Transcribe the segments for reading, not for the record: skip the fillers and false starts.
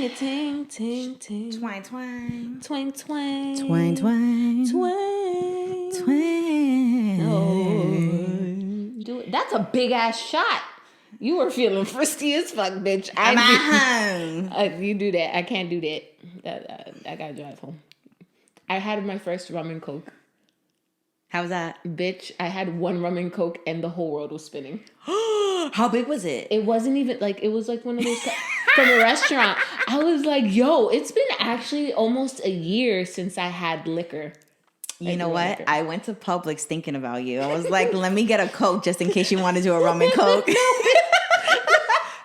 a ting, ting, ting. Twine, twine. Twang, twang. Twine, twine. Twang. Twine. Oh. Do it. That's a big ass shot. You were feeling frisky as fuck, bitch. You do that. I can't do that. I gotta drive home. I had my first rum and coke. How was that? Bitch, I had one rum and coke and the whole world was spinning. How big was it? It wasn't even like, it was like one of those from a restaurant. I was like, yo, it's been actually almost a year since I had liquor. You know what? I went to Publix thinking about you. I was like, let me get a Coke just in case you want to do a rum and coke.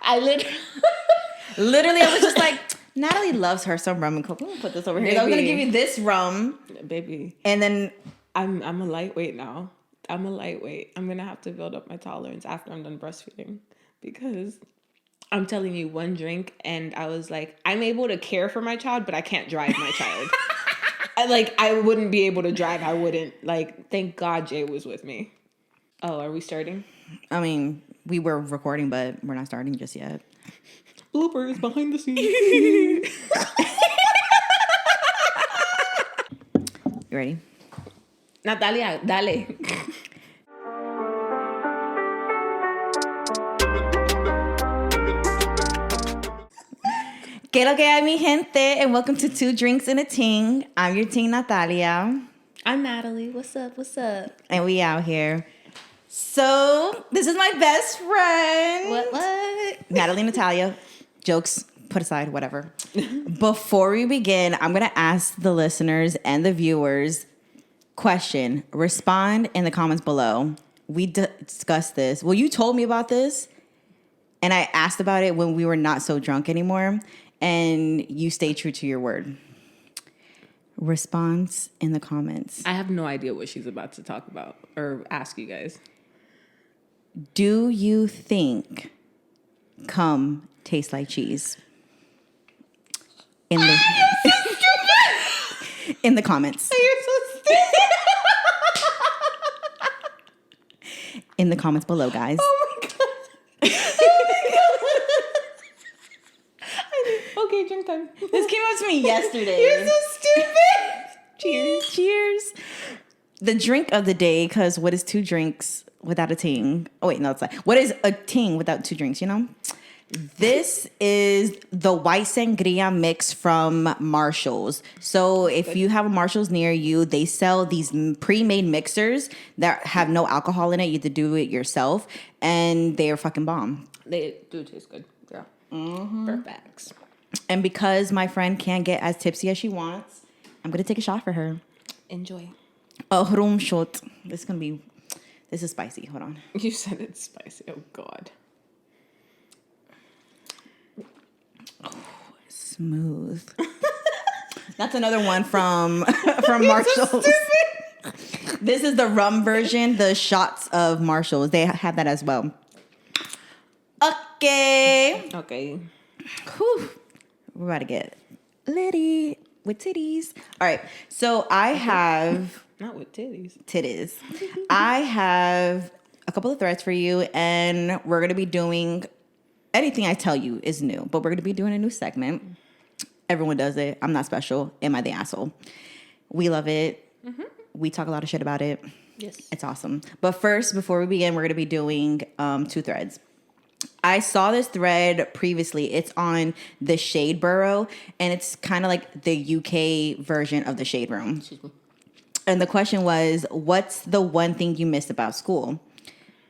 I literally, I was just like, Natalie loves her some rum and coke. I'm going to put this over here. Baby. I'm going to give you this rum. Baby. And then I'm a lightweight now. I'm a lightweight. I'm going to have to build up my tolerance after I'm done breastfeeding. Because I'm telling you, one drink and I was like, I'm able to care for my child, but I can't drive my child. I wouldn't be able to drive. I wouldn't. Like, thank God Jay was with me. Oh, are we starting? I mean, we were recording, but we're not starting just yet. Bloopers behind the scenes. You ready? Nathalia, dale. Que lo que hay, mi gente, and welcome to Two Drinks and a Ting. I'm your Ting, Nathalia. I'm Natalie. What's up? What's up? And we out here. So, this is my best friend. What? Natalie, Nathalia. Jokes put aside, whatever. Before we begin, I'm going to ask the listeners and the viewers question. Respond in the comments below. We discussed this. Well, you told me about this, and I asked about it when we were not so drunk anymore, and you stayed true to your word. Response in the comments. I have no idea what she's about to talk about or ask you guys. Do you think cum tastes like cheese? In the in the comments. You're so stupid. In the comments below, guys. Oh my god. Okay, drink time. This came up to me yesterday. You're so stupid. Cheers. Cheers. The drink of the day, because what is two drinks without a ting? Oh, wait, no, it's like, what is a ting without two drinks, you know? This is the white sangria mix from Marshall's. So if you have a Marshall's near you, they sell these pre-made mixers that have no alcohol in it. You have to do it yourself, and they are fucking bomb. They do taste good. Yeah. Mm-hmm. Perfect. And because my friend can't get as tipsy as she wants, I'm going to take a shot for her. Enjoy. A rum shot. This is spicy. Hold on. You said it's spicy. Oh, God. Oh, smooth. That's another one from Marshall's. So this is the rum version, the shots of Marshall's. They have that as well. Okay. Whew. We're about to get litty with titties. All right. So I have... Not with titties. Titties. I have a couple of threads for you, and we're going to be doing... Anything I tell you is new, but we're going to be doing a new segment. Everyone does it. I'm not special. Am I the asshole? We love it. Mm-hmm. We talk a lot of shit about it. Yes. It's awesome. But first, before we begin, we're going to be doing two threads. I saw this thread previously. It's on the Shade Borough, and it's kind of like the UK version of the Shade Room. Excuse me. And the question was, what's the one thing you missed about school?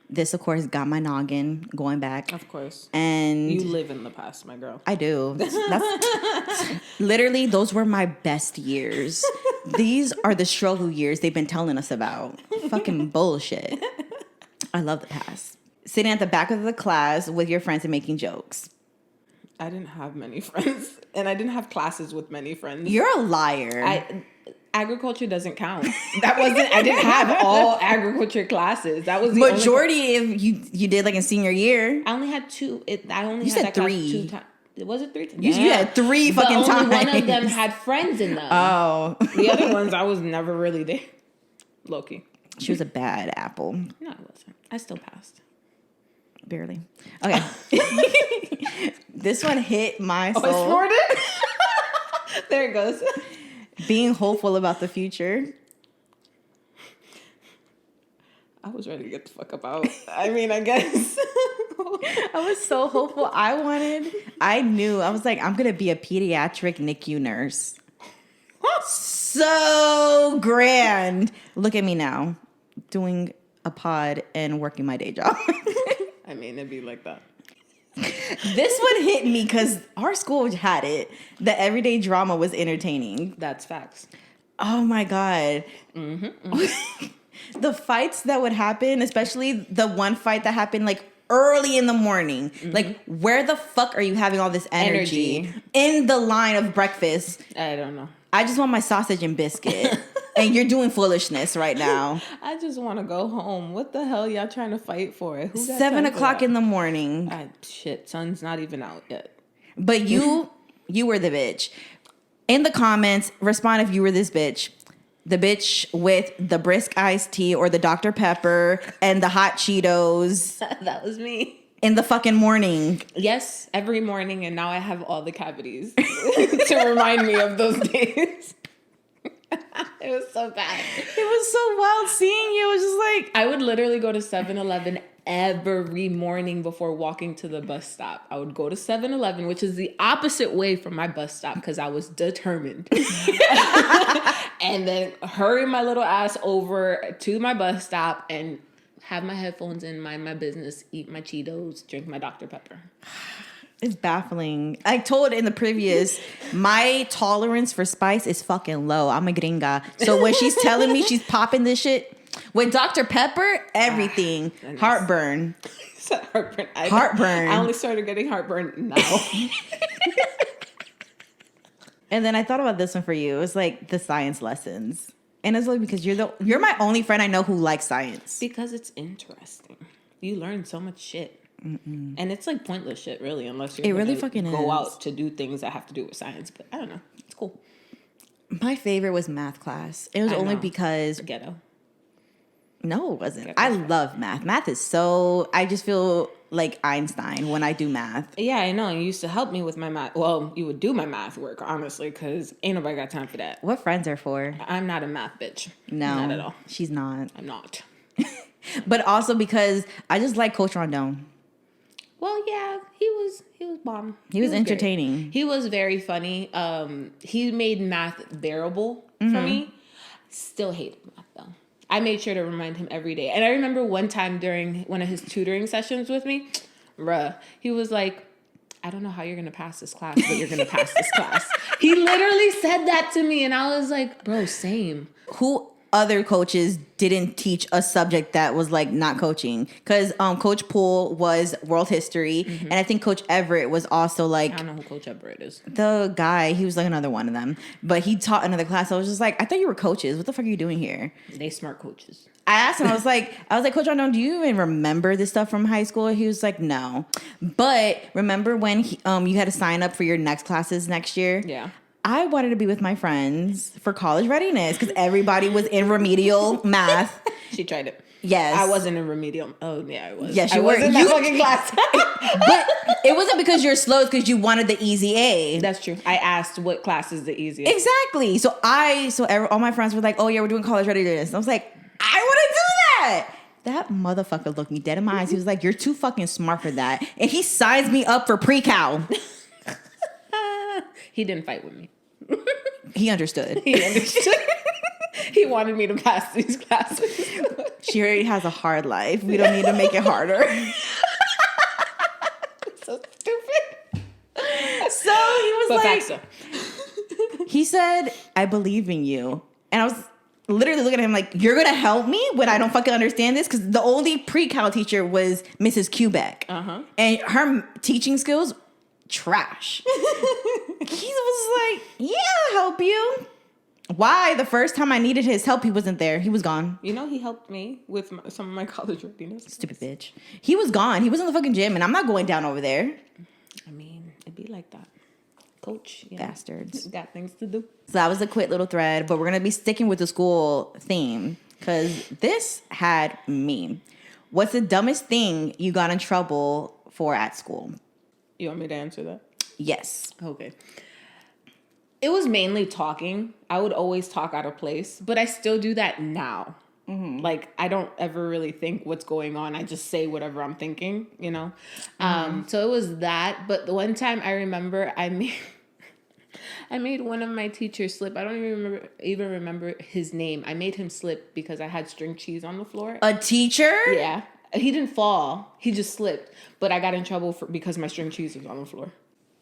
This, of course, got my noggin going back. Of course. And you live in the past, my girl. I do. That's literally, those were my best years. These are the struggle years they've been telling us about. Fucking bullshit. I love the past. Sitting at the back of the class with your friends and making jokes. I didn't have many friends, and I didn't have classes with many friends. You're a liar. Agriculture doesn't count. I didn't have all agriculture classes. That was the majority of you did like in senior year. I only had two. You had that 3. 2 times. Was it 3 times? You had 3 fucking times. One of them had friends in them. Oh. The other ones, I was never really there. Low-key. She was a bad apple. No, I wasn't. I still passed. Barely. Okay. This one hit my soul. Oh, I snorted. There it goes. Being hopeful about the future. I was ready to get the fuck up out. I mean, I guess. I was so hopeful. I knew. I was like, I'm going to be a pediatric NICU nurse. So grand. Look at me now, doing a pod and working my day job. I mean, it'd be like that. This one hit me because our school had it. The everyday drama was entertaining. That's facts. Oh my God. The fights that would happen, especially the one fight that happened like early in the morning. Like, where the fuck are you having all this energy in the line of breakfast? I don't know. I just want my sausage and biscuit. And you're doing foolishness right now. I just want to go home. What the hell y'all trying to fight for? Who got 7 time for o'clock that? in the morning. Shit, sun's not even out yet. But you were the bitch. In the comments, respond if you were this bitch. The bitch with the brisk iced tea or the Dr. Pepper and the hot Cheetos That was me. in the fucking morning. Yes, every morning, and now I have all the cavities to remind me of those days. It was so bad. It was so wild seeing you. It was just like... I would literally go to 7-Eleven every morning before walking to the bus stop. I would go to 7-Eleven, which is the opposite way from my bus stop because I was determined. And then hurry my little ass over to my bus stop and have my headphones in, mind my business, eat my Cheetos, drink my Dr. Pepper. It's baffling. I told in the previous, my tolerance for spice is fucking low. I'm a gringa. So when she's telling me she's popping this shit with Dr. Pepper, everything. Heartburn. Heartburn. Heartburn. I only started getting heartburn now. And then I thought about this one for you. It was like the science lessons. And it's like because you're my only friend I know who likes science. Because it's interesting. You learn so much shit. And it's like pointless shit, really, unless you're really fucking go is. out to do things that have to do with science. But I don't know. It's cool. My favorite was math class. It was only because... Ghetto. No, it wasn't. I love math. Math is so... I just feel like Einstein when I do math. Yeah, I know. You used to help me with my math. Well, you would do my math work, honestly, because ain't nobody got time for that. What friends are for? I'm not a math bitch. No. Not at all. She's not. I'm not. But also because I just like Coach Rondon. Well, yeah, he was bomb. He was great. entertaining. He was very funny. He made math bearable for me. Still hated math though. I made sure to remind him every day. And I remember one time during one of his tutoring sessions with me, he was like, I don't know how you're going to pass this class, but you're going to pass this class. He literally said that to me. And I was like, bro, same. Who other coaches didn't teach a subject that was like not coaching? Because Coach Poole was world history. And I think Coach Everett was also like... I don't know who Coach Everett is. The guy, he was like another one of them. But he taught another class. I was just like, I thought you were coaches. What the fuck are you doing here? They smart coaches. I asked him, I was like, Coach Rondon, do you even remember this stuff from high school? He was like, no. But remember when you had to sign up for your next classes next year? Yeah. I wanted to be with my friends for college readiness because everybody was in remedial math. She tried it. Yes. I wasn't in remedial. Oh, yeah, I was. Yes, you I were. was in that fucking class. But it wasn't because you're slow. It's because you wanted the easy A. That's true. I asked what class is the easiest. Exactly. So all my friends were like, oh, yeah, we're doing college readiness. And I was like, I want to do that. That motherfucker looked me dead in my eyes. He was like, you're too fucking smart for that. And he signs me up for pre-cal. He didn't fight with me. He understood. He understood. He wanted me to pass these classes. She already has a hard life. We don't need to make it harder. So stupid. So he was But like, FAFSA. he said, I believe in you. And I was literally looking at him like, you're going to help me when I don't fucking understand this? Because the only pre-cal teacher was Mrs. Quebec. And her teaching skills, trash. He was like, yeah, I'll help you. Why? The first time I needed his help, he wasn't there. He was gone. You know, he helped me with some of my college readiness. Stupid bitch. He was gone. He was in the fucking gym, and I'm not going down over there. I mean, it'd be like that. Coach. Bastards. Got things to do. So that was a quick little thread, but we're going to be sticking with the school theme because this had me. What's the dumbest thing you got in trouble for at school? You want me to answer that? Yes. Okay. It was mainly talking. I would always talk out of place, but I still do that now. Like, I don't ever really think what's going on. I just say whatever I'm thinking, you know? So it was that. But the one time I remember I made one of my teachers slip. I don't even remember his name. I made him slip because I had string cheese on the floor. A teacher? Yeah. He didn't fall. He just slipped. But I got in trouble because my string cheese was on the floor.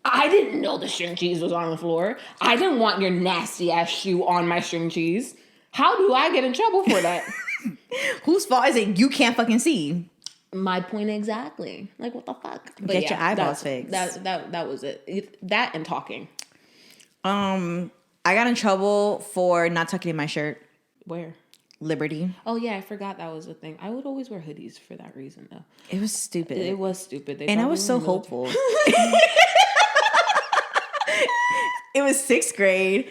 I didn't know the string cheese was on the floor. I didn't want your nasty ass shoe on my string cheese. How do I get in trouble for that? Whose fault is it you can't fucking see? My point exactly. Like, what the fuck? But Get your eyeballs fixed. That was it. That and talking. I got in trouble for not tucking in my shirt. Where? Liberty. Oh, yeah, I forgot that was a thing. I would always wear hoodies for that reason, though. It was stupid. It was stupid. And I was so hopeful. It was 6th grade.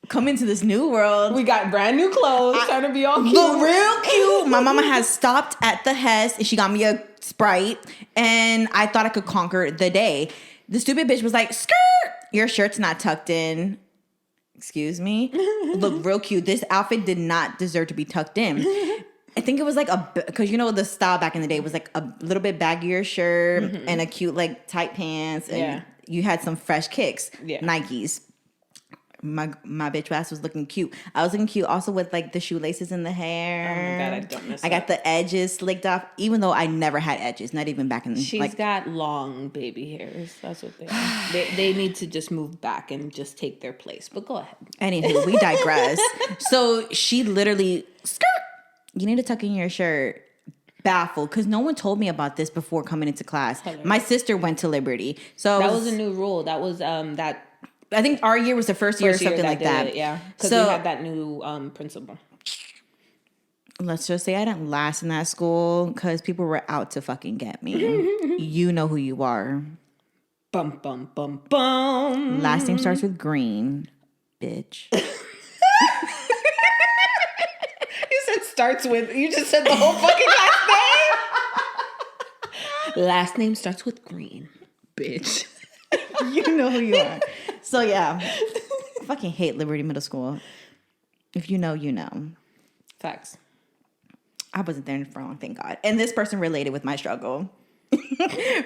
Coming to this new world. We got brand new clothes, trying to be all cute. Look real cute. My mama has stopped at the Hess and she got me a Sprite. And I thought I could conquer the day. The stupid bitch was like, skirt, your shirt's not tucked in. Excuse me? Look real cute. This outfit did not deserve to be tucked in. I think it was like because you know the style back in the day was like a little bit baggier shirt and a cute like tight pants. And you had some fresh kicks, Nikes. My bitch ass was looking cute. I was looking cute also with like the shoelaces in the hair. Oh my God, I don't miss I got the edges slicked off, even though I never had edges, not even back in the She's got long baby hairs. That's what they are. They need to just move back and just take their place. But go ahead. Anywho, we digress. So she literally, skirt, you need to tuck in your shirt. Baffled because no one told me about this before coming into class. My sister went to Liberty. So that was a new rule. That was that I think our year was the first year or something like that. It, yeah, because we had that new principal. Let's just say I didn't last in that school because people were out to fucking get me. You know who you are. Bum, bum, bum, bum. Last name starts with green, bitch. You said starts with, you just said the whole fucking last name. Last name starts with green, bitch. You know who you are. So yeah, I fucking hate Liberty Middle School. If you know, you know. Facts. I wasn't there for long, thank God. And this person related with my struggle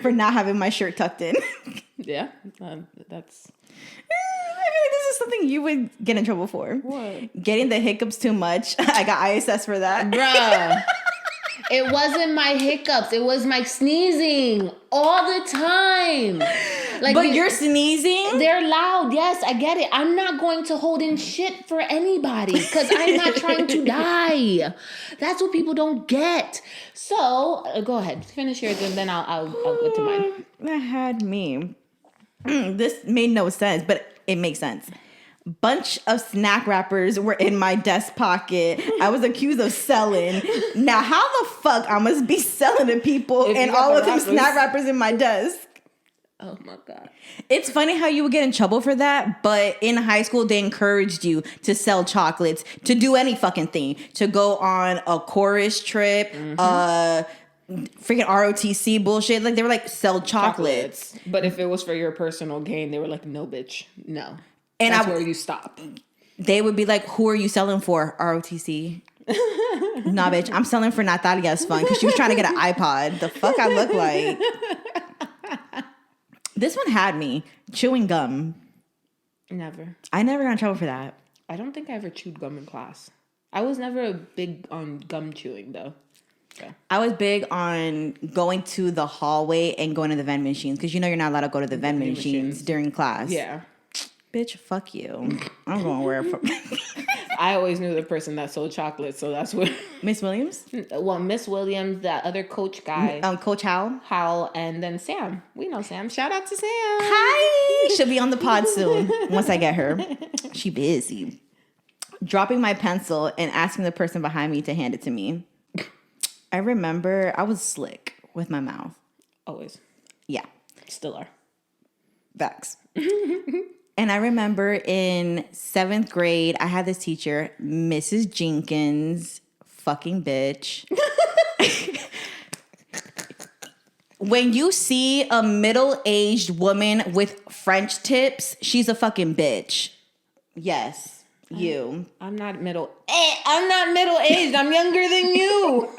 for not having my shirt tucked in. Yeah, that's. I feel like this is something you would get in trouble for. What? Getting the hiccups too much. I got ISS for that. Bruh. It wasn't my hiccups. It was my sneezing all the time. Like, but you're sneezing? They're loud. Yes, I get it. I'm not going to hold in shit for anybody because I'm not trying to die. That's what people don't get. So go ahead, finish yours, and then I'll go to mine. That had me. This made no sense, but it makes sense. Bunch of snack wrappers were in my desk pocket. I was accused of selling. Now, how the fuck I must be selling to people and all of them snack wrappers in my desk? Oh my God. It's funny how you would get in trouble for that, but in high school, they encouraged you to sell chocolates, to do any fucking thing, to go on a chorus trip, freaking ROTC bullshit. Like, they were like, sell chocolates. But if it was for your personal gain, they were like, no, bitch, no. And that's where you stop. They would be like, who are you selling for? ROTC. Nah, bitch, I'm selling for Nathalia's fun because she was trying to get an iPod. The fuck I look like. This one had me chewing gum. Never. I never got in trouble for that. I don't think I ever chewed gum in class. I was never big on gum chewing, though. Okay. I was big on going to the hallway and going to the vending machines because you know you're not allowed to go to the vending machines during class. Yeah. Bitch, fuck you. I'm going to wear it. I always knew the person that sold chocolate, so that's what. Miss Williams? Well, Miss Williams, that other coach guy. Coach Howell? Howell, and then Sam. We know Sam. Shout out to Sam. Hi! She'll be on the pod soon once I get her. She busy. Dropping my pencil and asking the person behind me to hand it to me. I remember I was slick with my mouth. Always. Yeah. Still are. Facts. And I remember in 7th grade, I had this teacher, Mrs. Jenkins, fucking bitch. When you see a middle-aged woman with French tips, she's a fucking bitch. Yes, you. I'm not I'm not middle-aged. I'm younger than you.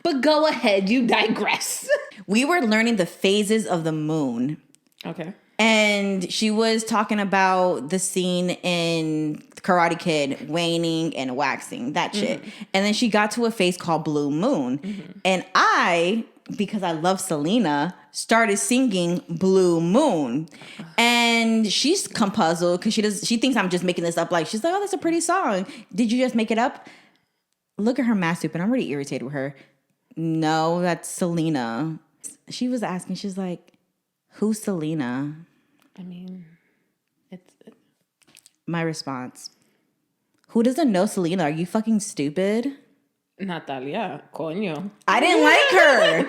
But go ahead. You digress. We were learning the phases of the moon. Okay. And she was talking about the scene in Karate Kid, waning and waxing, that shit. And then she got to a phase called Blue Moon. And I, because I love Selena, started singing Blue Moon. And she's puzzled because she thinks I'm just making this up. Like, she's like, oh, that's a pretty song. Did you just make it up? Look at her math soup, and I'm really irritated with her. No, that's Selena. She was asking, she's like, who's Selena? I mean, it's... My response. Who doesn't know Selena? Are you fucking stupid? Nathalia, coño. I didn't like her.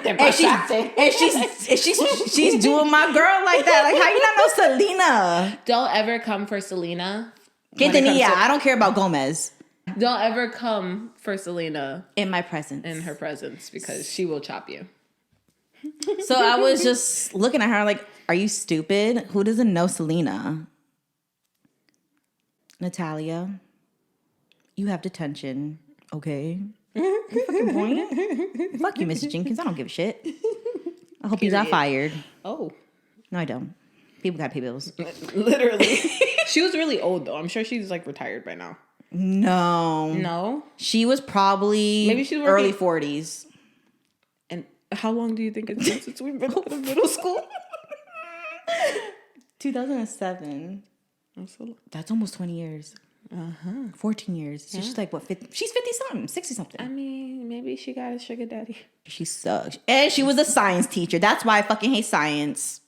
and she's doing my girl like that. Like, how you not know Selena? Don't ever come for Selena. Quintanilla. I don't care about Gomez. Don't ever come for Selena. In my presence. In her presence, because she will chop you. So I was just looking at her like, are you stupid? Who doesn't know Selena? Nathalia, you have detention, okay? You fucking point. Fuck you, Mrs. Jenkins. I don't give a shit. I hope you got fired. Oh. No, I don't. People got pay bills. Literally. She was really old, though. I'm sure she's, like, retired by now. No. She was probably maybe she's early 40s. And how long do you think it's been since we've been out of middle school? 2007. That's almost 20 years. 14 years. So she's like, what, 50? She's 50-something, 60-something. I mean, maybe she got a sugar daddy. She sucks. And she was a science teacher. That's why I fucking hate science.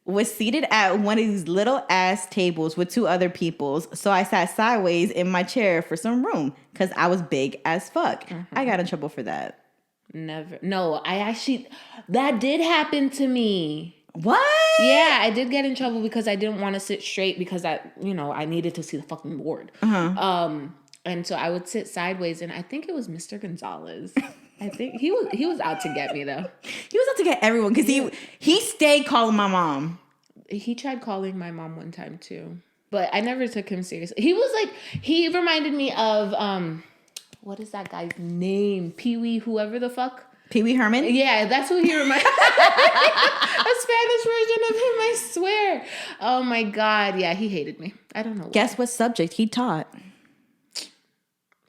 Was seated at one of these little ass tables with two other peoples. So I sat sideways in my chair for some room because I was big as fuck. I got in trouble for that. Never. No, that did happen to me. What? Yeah, I did get in trouble because I didn't want to sit straight because I needed to see the fucking board. And so I would sit sideways, and I think it was Mr. Gonzalez. I think he was out to get me though. He was out to get everyone because he stayed calling my mom. He tried calling my mom one time too, but I never took him seriously. He reminded me of what is that guy's name? Pee Wee, whoever the fuck. Pee Wee Herman? Yeah, that's who he reminded. A Spanish version of him, I swear. Oh my God. Yeah, he hated me. I don't know why. Guess what subject he taught?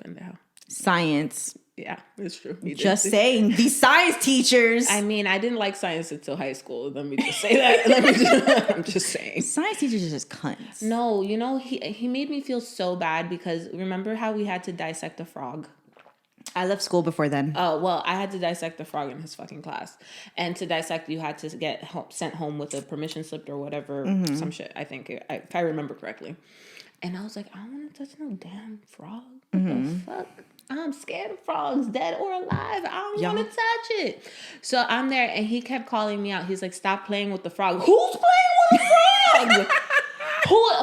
Pendejo. Science. Yeah, it's true. Just saying, these science teachers. I mean, I didn't like science until high school. Let me just say that. I'm just saying. Science teachers are just cunts. No, he made me feel so bad because remember how we had to dissect a frog? I left school before then. Oh, well, I had to dissect the frog in his fucking class. And to dissect, you had to get sent home with a permission slip or whatever, some shit, I think, if I remember correctly. And I was like, I don't want to touch no damn frog. What the fuck? I'm scared of frogs, dead or alive. I don't want to touch it. So I'm there, and he kept calling me out. He's like, stop playing with the frog. Who's playing with the frog?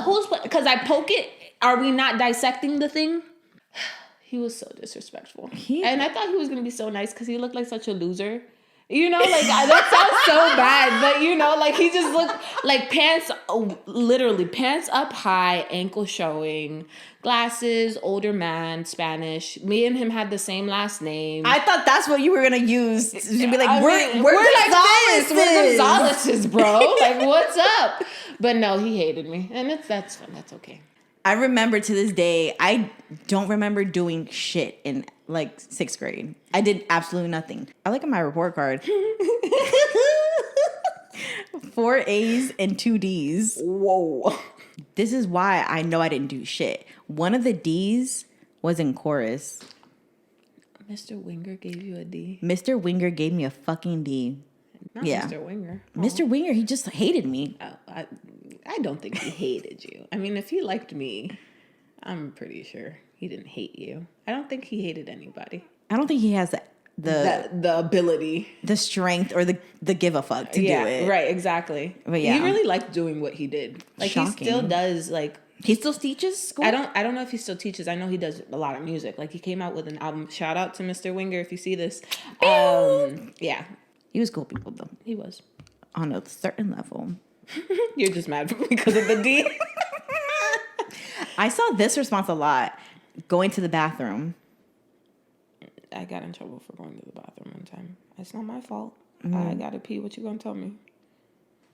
Who's playing? Because I poke it. Are we not dissecting the thing? He was so disrespectful. And I thought he was going to be so nice because he looked like such a loser. You know, like, that sounds so bad. But, like, he just looked like literally pants up high, ankle showing, glasses, older man, Spanish. Me and him had the same last name. I thought that's what you were going to use. To be like, we're Gonzalez's. We're Gonzalez's, bro. Like, what's up? But no, he hated me. And that's fun. That's okay. I remember to this day, I don't remember doing shit in like 6th grade. I did absolutely nothing. I look at my report card. 4 A's and 2 D's. Whoa. This is why I know I didn't do shit. One of the D's was in chorus. Mr. Winger gave you a D? Mr. Winger gave me a fucking D. Not Mr. Winger. Oh. Mr. Winger, he just hated me. Oh, I don't think he hated you. I mean, if he liked me, I'm pretty sure he didn't hate you. I don't think he hated anybody. I don't think he has the ability, the strength, or the give a fuck to do it. Right, exactly. But yeah, he really liked doing what he did. Like, shocking. He still does. Like, he still teaches school. I don't know if he still teaches. I know he does a lot of music. Like, he came out with an album. Shout out to Mr. Winger if you see this. Yeah. He was cool people though. He was. On a certain level. You're just mad because of the D. I saw this response a lot. Going to the bathroom. I got in trouble for going to the bathroom one time. It's not my fault. I gotta pee. What you gonna tell me?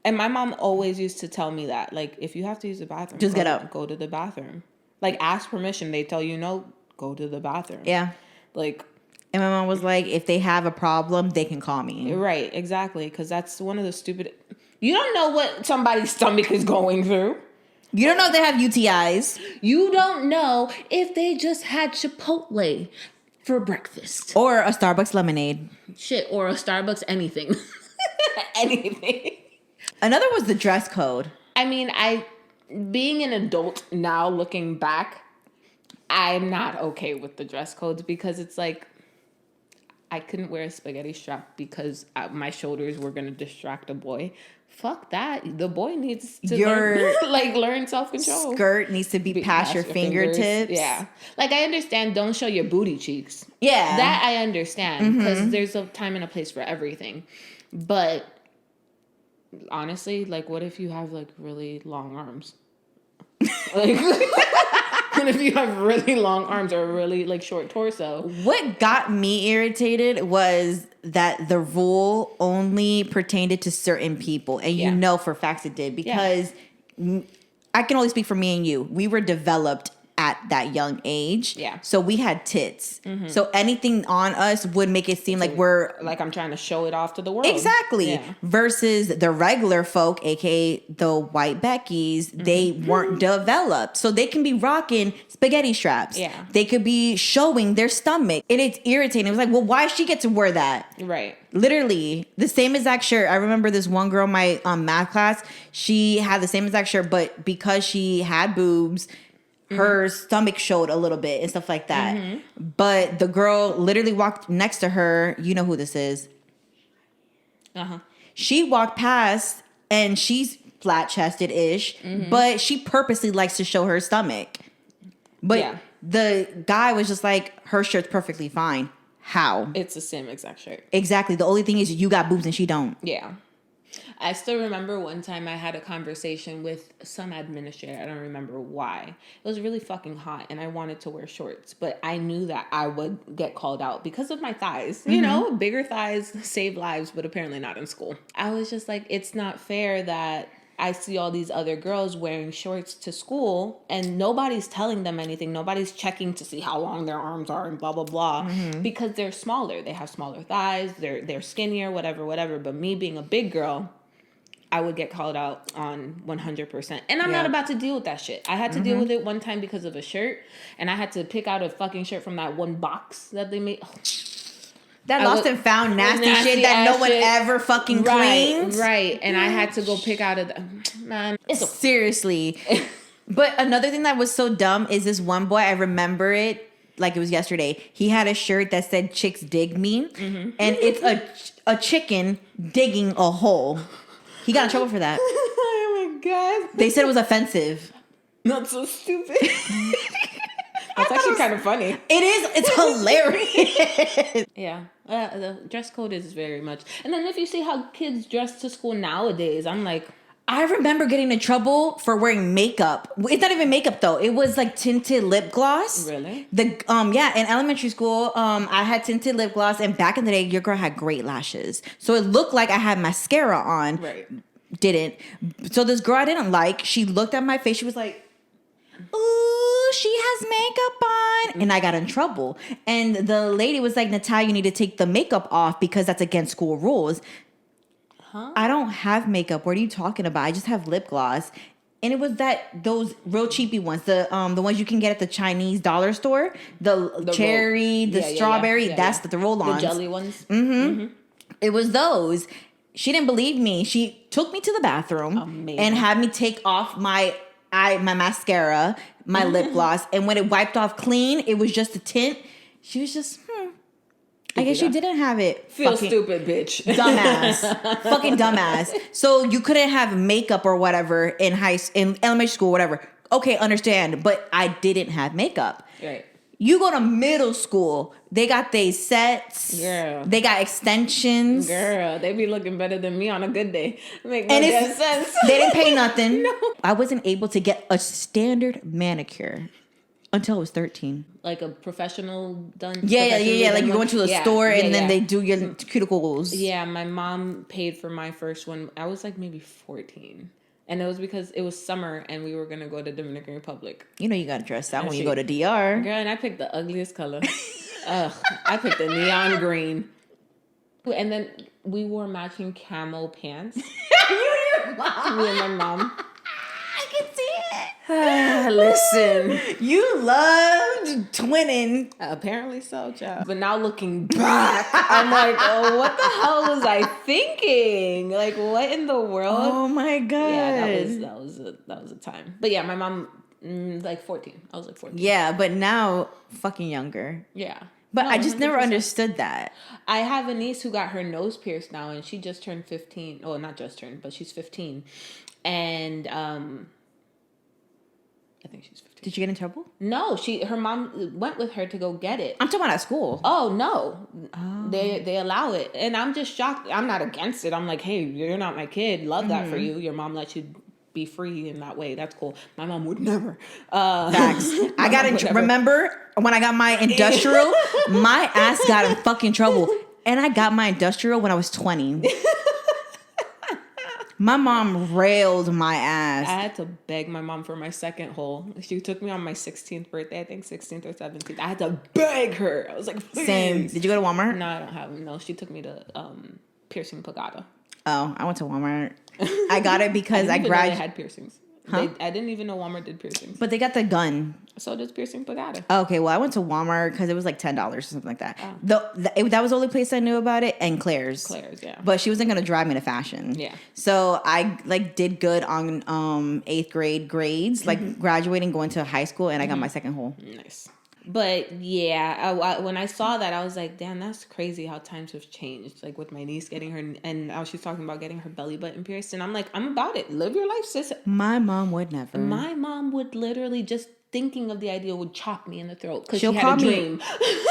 And my mom always used to tell me that, like, if you have to use the bathroom, just get up. Go to the bathroom. Like, ask permission. They tell you no, go to the bathroom. Yeah. Like, and my mom was like, if they have a problem, they can call me. Right, exactly. Because that's one of the stupid. You don't know what somebody's stomach is going through. You don't know if they have UTIs. You don't know if they just had Chipotle for breakfast. Or a Starbucks lemonade. Shit, or a Starbucks anything. Anything. Another was the dress code. I mean, being an adult now looking back, I'm not okay with the dress codes because it's like, I couldn't wear a spaghetti strap because my shoulders were going to distract a boy. Fuck that. The boy needs to learn self-control. Skirt needs to be past your fingertips. Yeah. Like, I understand, don't show your booty cheeks. Yeah. That I understand because there's a time and a place for everything. But honestly, like, what if you have, like, really long arms? Like, what if you have really long arms or a really, like, short torso? What got me irritated was that the rule only pertained to certain people. And you know for facts it did because I can only speak for me and you. We were developed at that young age. Yeah. So we had tits. Mm-hmm. So anything on us would make it seem like we're... Like I'm trying to show it off to the world. Exactly. Yeah. Versus the regular folk, aka the white Beckys, they weren't developed. So they can be rocking spaghetti straps. Yeah. They could be showing their stomach. And it's irritating. It was like, well, why she get to wear that? Right. Literally the same exact shirt. I remember this one girl in my math class, she had the same exact shirt, but because she had boobs, her stomach showed a little bit and stuff like that. But the girl literally walked next to her. You know who this is. She walked past and she's flat-chested-ish, but she purposely likes to show her stomach. But the guy was just like, her shirt's perfectly fine. How? It's the same exact shirt. Exactly. The only thing is you got boobs and she don't. Yeah. I still remember one time I had a conversation with some administrator. I don't remember why. It was really fucking hot and I wanted to wear shorts, but I knew that I would get called out because of my thighs. You know, bigger thighs save lives, but apparently not in school. I was just like, it's not fair that I see all these other girls wearing shorts to school and nobody's telling them anything. Nobody's checking to see how long their arms are and blah, blah, blah. Because they're smaller. They have smaller thighs. They're skinnier, whatever. But me being a big girl, I would get called out on 100%. And I'm not about to deal with that shit. I had to deal with it one time because of a shirt. And I had to pick out a fucking shirt from that one box that they made. That lost and found nasty shit that no one ever fucking cleans. Right. And I had to go pick out man. Seriously. But another thing that was so dumb is this one boy, I remember it like it was yesterday. He had a shirt that said "Chicks dig me," and it's a chicken digging a hole. He got in trouble for that. Oh my god! They said it was offensive. Not so stupid. That's actually kind of funny. It is. It's hilarious. Yeah. The dress code is very much. And then if you see how kids dress to school nowadays, I'm like... I remember getting in trouble for wearing makeup. It's not even makeup though. It was like tinted lip gloss. Really? In elementary school, I had tinted lip gloss, and back in the day, your girl had great lashes. So it looked like I had mascara on. Right. Didn't. So this girl I didn't like, she looked at my face, she was like, ooh, she has makeup on. And I got in trouble. And the lady was like, Nathalia, you need to take the makeup off because that's against school rules. Huh? I don't have makeup. What are you talking about? I just have lip gloss. And it was those real cheapy ones, the ones you can get at the Chinese dollar store, the cherry, strawberry. That's the roll-ons, the jelly ones. It was those. She didn't believe me. She took me to the bathroom and had me take off my mascara, my lip gloss, and when it wiped off clean, it was just a tint. She was just, I guess you didn't have it. Feel stupid, bitch. Dumbass. Fucking dumbass. So you couldn't have makeup or whatever in elementary school, whatever. Okay, understand. But I didn't have makeup. Right. You go to middle school, they got their sets. Girl. They got extensions. Girl, they be looking better than me on a good day. Make no damn sense. They didn't pay nothing. No. I wasn't able to get a standard manicure until I was 13. Like a professional done? Yeah. Like you go into a store and then they do your cuticles. Yeah, my mom paid for my first one. I was like maybe 14. And it was because it was summer and we were going to go to Dominican Republic. You know you got to dress out when you go to DR. Girl, and I picked the ugliest color. I picked the neon green. And then we wore matching camo pants. You and your mom. Me and my mom. I can see it. Listen. You loved twinning. Apparently so, child. But now looking back, I'm like, oh, what the hell was I thinking? Like, what in the world? Oh my god. Yeah, that was a time. But yeah, my mom, like 14. I was like 14. Yeah, but now fucking younger. Yeah. But I just never understood that. I have a niece who got her nose pierced now, and she just turned 15. Oh, not just turned, but she's 15. And I think she's 15. Did you get in trouble? No, her mom went with her to go get it. I'm talking about at school. Oh no, they allow it, and I'm just shocked. I'm not against it. I'm like, hey, you're not my kid. Love that for you. Your mom lets you be free in that way. That's cool. My mom would never. Facts. I got in. Remember when I got my industrial? My ass got in fucking trouble, and I got my industrial when I was 20. My mom railed my ass. I had to beg my mom for my second hole. She took me on my 16th birthday, I think 16th or 17th. I had to beg her. I was like, please. Same. Did you go to Walmart? No, I don't have them. No, she took me to Piercing Pagata. Oh, I went to Walmart. I got it because I graduated. They had piercings. Huh? I didn't even know Walmart did piercings. But they got the gun. So does Piercing Pagata. Okay, well, I went to Walmart because it was like $10 or something like that. Oh. That was the only place I knew about it, and Claire's. Claire's, yeah. But she wasn't gonna drive me to fashion. Yeah. So I like did good on 8th grade grades, like graduating, going to high school, and I got my second hole. Nice. But yeah, when I saw that, I was like, damn, that's crazy how times have changed. Like with my niece getting her, and now she's talking about getting her belly button pierced. And I'm like, I'm about it. Live your life, sis. My mom would never. My mom would literally just thinking of the idea would chop me in the throat because she had a dream.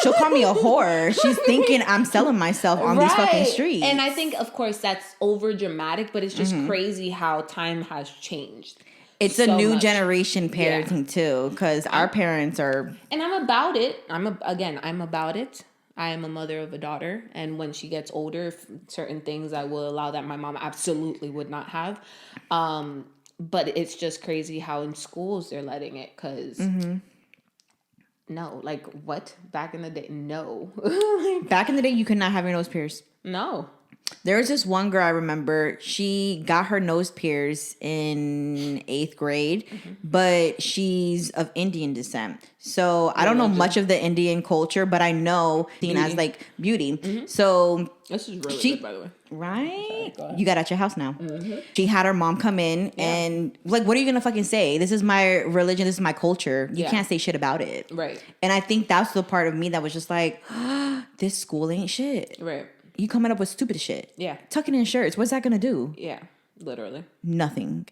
She'll call me a whore. She's thinking I'm selling myself on these fucking streets. And I think, of course, that's over dramatic, but it's just crazy how time has changed. It's a new generation parenting too, because our parents are. And I'm about it. I'm about it. I am a mother of a daughter, and when she gets older, certain things I will allow that my mom absolutely would not have. But it's just crazy how in schools they're letting it, because no, like what? Back in the day, no. Back in the day, you could not have your nose pierced. No. There was this one girl I remember. She got her nose pierced in 8th grade, but she's of Indian descent. So I don't know much of the Indian culture, but I know seen as like beauty. So this is really good, by the way. Right? Sorry, you got at your house now. She had her mom come in and like, what are you gonna fucking say? This is my religion. This is my culture. You can't say shit about it. Right. And I think that's the part of me that was just like, this school ain't shit. Right. You coming up with stupid shit. Yeah. Tucking in shirts. What's that going to do? Yeah. Literally. Nothing.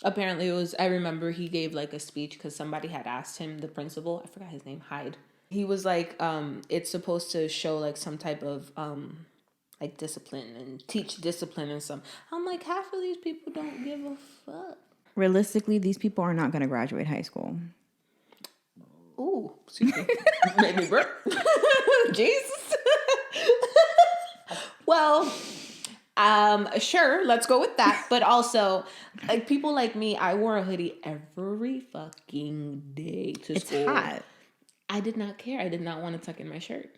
Apparently I remember he gave like a speech because somebody had asked him, the principal, I forgot his name, Hyde. He was like, it's supposed to show like some type of like discipline and teach discipline and some. I'm like, half of these people don't give a fuck. Realistically, these people are not going to graduate high school. Ooh, excuse me. Made me burp. Jesus. Well, sure, let's go with that. But also, like people like me, I wore a hoodie every fucking day to school. It's hot. I did not care. I did not want to tuck in my shirt.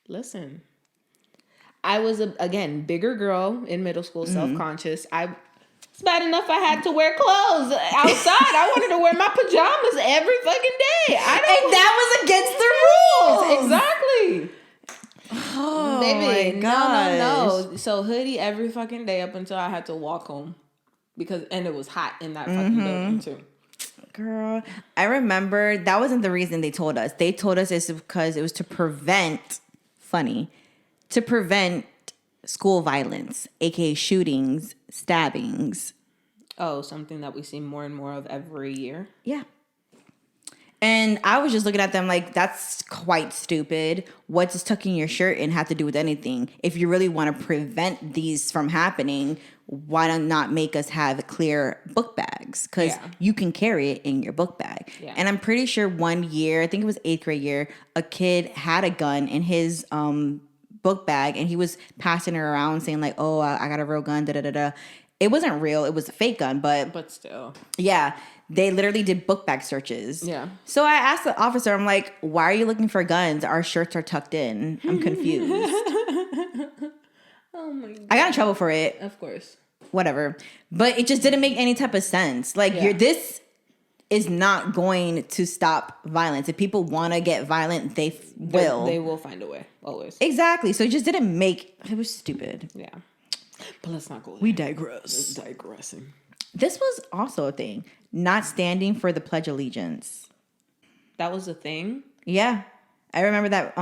Listen, I was again bigger girl in middle school, self-conscious. It's bad enough I had to wear clothes outside. I wanted to wear my pajamas every fucking day. And that was against the rules. Exactly. Oh, baby, my gosh. no. So hoodie every fucking day up until I had to walk home and it was hot in that fucking building too. Girl, I remember that wasn't the reason they told us. They told us it's because it was to prevent school violence, aka shootings, stabbings. Oh, something that we see more and more of every year. Yeah. And I was just looking at them like, that's quite stupid. What does tucking your shirt in have to do with anything? If you really want to prevent these from happening, why not make us have clear book bags? Because you can carry it in your book bag. Yeah. And I'm pretty sure one year, I think it was 8th grade year, a kid had a gun in his book bag, and he was passing it around saying like, oh, I got a real gun, da-da-da-da. It wasn't real. It was a fake gun, but still. Yeah. They literally did book bag searches. Yeah. So I asked the officer, I'm like, why are you looking for guns? Our shirts are tucked in. I'm confused. Oh my God. I got in trouble for it. Of course. Whatever. But it just didn't make any type of sense. Like, this is not going to stop violence. If people want to get violent, they will. They will find a way. Always. Exactly. So it just didn't make... It was stupid. Yeah. But let's not go there. We digress. We're digressing. This was also a thing. Not standing for the Pledge of Allegiance. That was a thing? Yeah. I remember that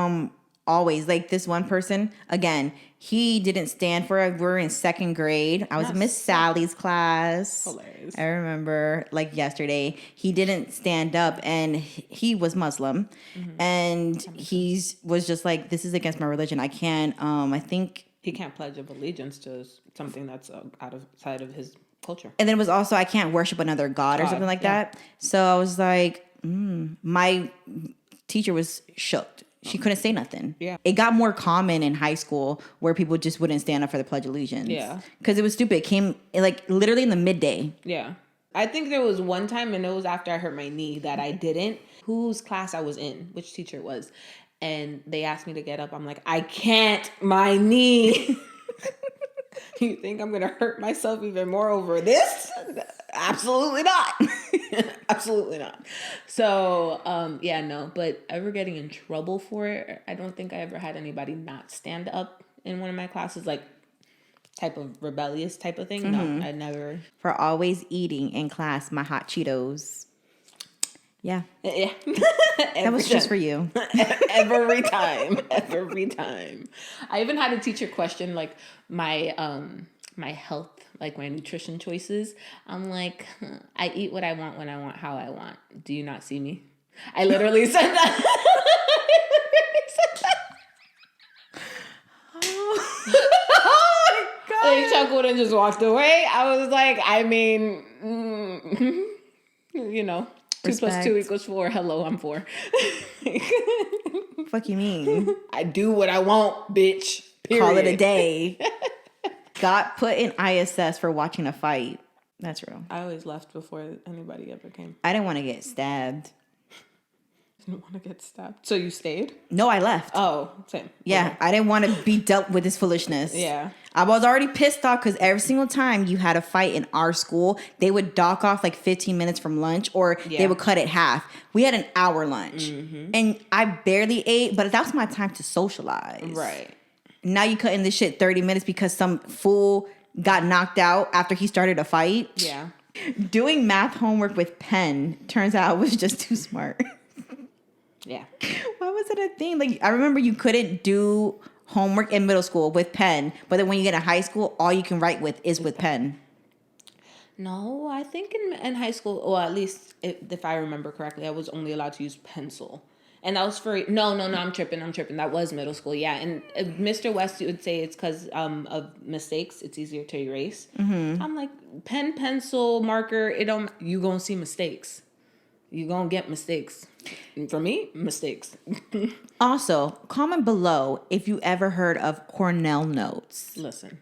always. Like this one person, again, he didn't stand for it. We were in 2nd grade. I was in Miss Sally's class. Hilarious. I remember like yesterday. He didn't stand up, and he was Muslim. Mm-hmm. And he was just like, this is against my religion. I can't, I think... He can't pledge of allegiance to something that's outside of his culture. And then it was also, I can't worship another God or something like that. So I was like, my teacher was shook. She couldn't say nothing. Yeah. It got more common in high school where people just wouldn't stand up for the Pledge of Allegiance. Yeah. Because it was stupid. It came like literally in the midday. Yeah. I think there was one time, and it was after I hurt my knee, that I didn't. Whose class I was in, which teacher it was. And they asked me to get up. I'm like, I can't, my knee. You think I'm going to hurt myself even more over this? Absolutely not. Absolutely not. So, no. But ever getting in trouble for it, I don't think I ever had anybody not stand up in one of my classes, like type of rebellious type of thing. Mm-hmm. No, I never. For always eating in class my hot Cheetos. Yeah. Yeah. That was just for you. Every time. Every time. I even had a teacher question like my health, like my nutrition choices. I'm like, I eat what I want when I want, how I want. Do you not see me? I literally said that. Oh my God. They chuckled and just walked away. I was like, I mean, you know. 2 + 2 = 4. Hello, I'm 4. Fuck you mean? I do what I want, bitch. Period. Call it a day. Got put in ISS for watching a fight. That's real. I always left before anybody ever came. I didn't want to get stabbed. Didn't want to get stabbed. So you stayed? No, I left. Oh, same. Yeah, okay. I didn't want to be dealt with this foolishness. Yeah. I was already pissed off because every single time you had a fight in our school, they would dock off like 15 minutes from lunch, or they would cut it half. We had an hour lunch. Mm-hmm. And I barely ate, but that was my time to socialize. Right. Now you cutting this shit 30 minutes because some fool got knocked out after he started a fight. Yeah. Doing math homework with pen turns out was just too smart. Yeah. Why was it a thing? Like, I remember you couldn't do homework in middle school with pen, but then when you get in high school, all you can write with is with pen. No, I think in high school, or at least if I remember correctly, I was only allowed to use pencil. And that was for, no, I'm tripping. That was middle school, yeah. And Mr. West would say it's because of mistakes. It's easier to erase. Mm-hmm. I'm like, pen, pencil, marker, you gonna see mistakes. You gonna get mistakes. And for me, mistakes. Also, comment below if you ever heard of Cornell notes. Listen.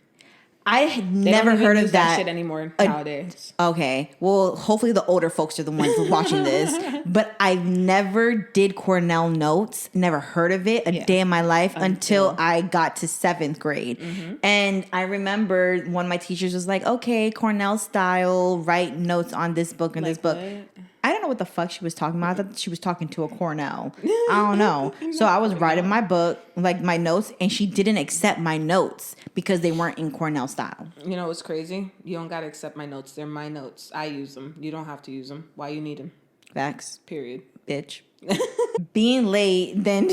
I had never heard of that shit anymore nowadays. Okay. Well, hopefully the older folks are the ones watching this. But I never did Cornell notes. Never heard of it a day in my life until I got to 7th grade. Mm-hmm. And I remember one of my teachers was like, okay, Cornell style, write notes on this book and this book. What? I don't know what the fuck she was talking about. I thought she was talking to a Cornell. I don't know. So I was writing my book, like my notes, and she didn't accept my notes because they weren't in Cornell style. You know what's crazy? You don't got to accept my notes. They're my notes. I use them. You don't have to use them. Why you need them? Facts. Period. Bitch. Being late, then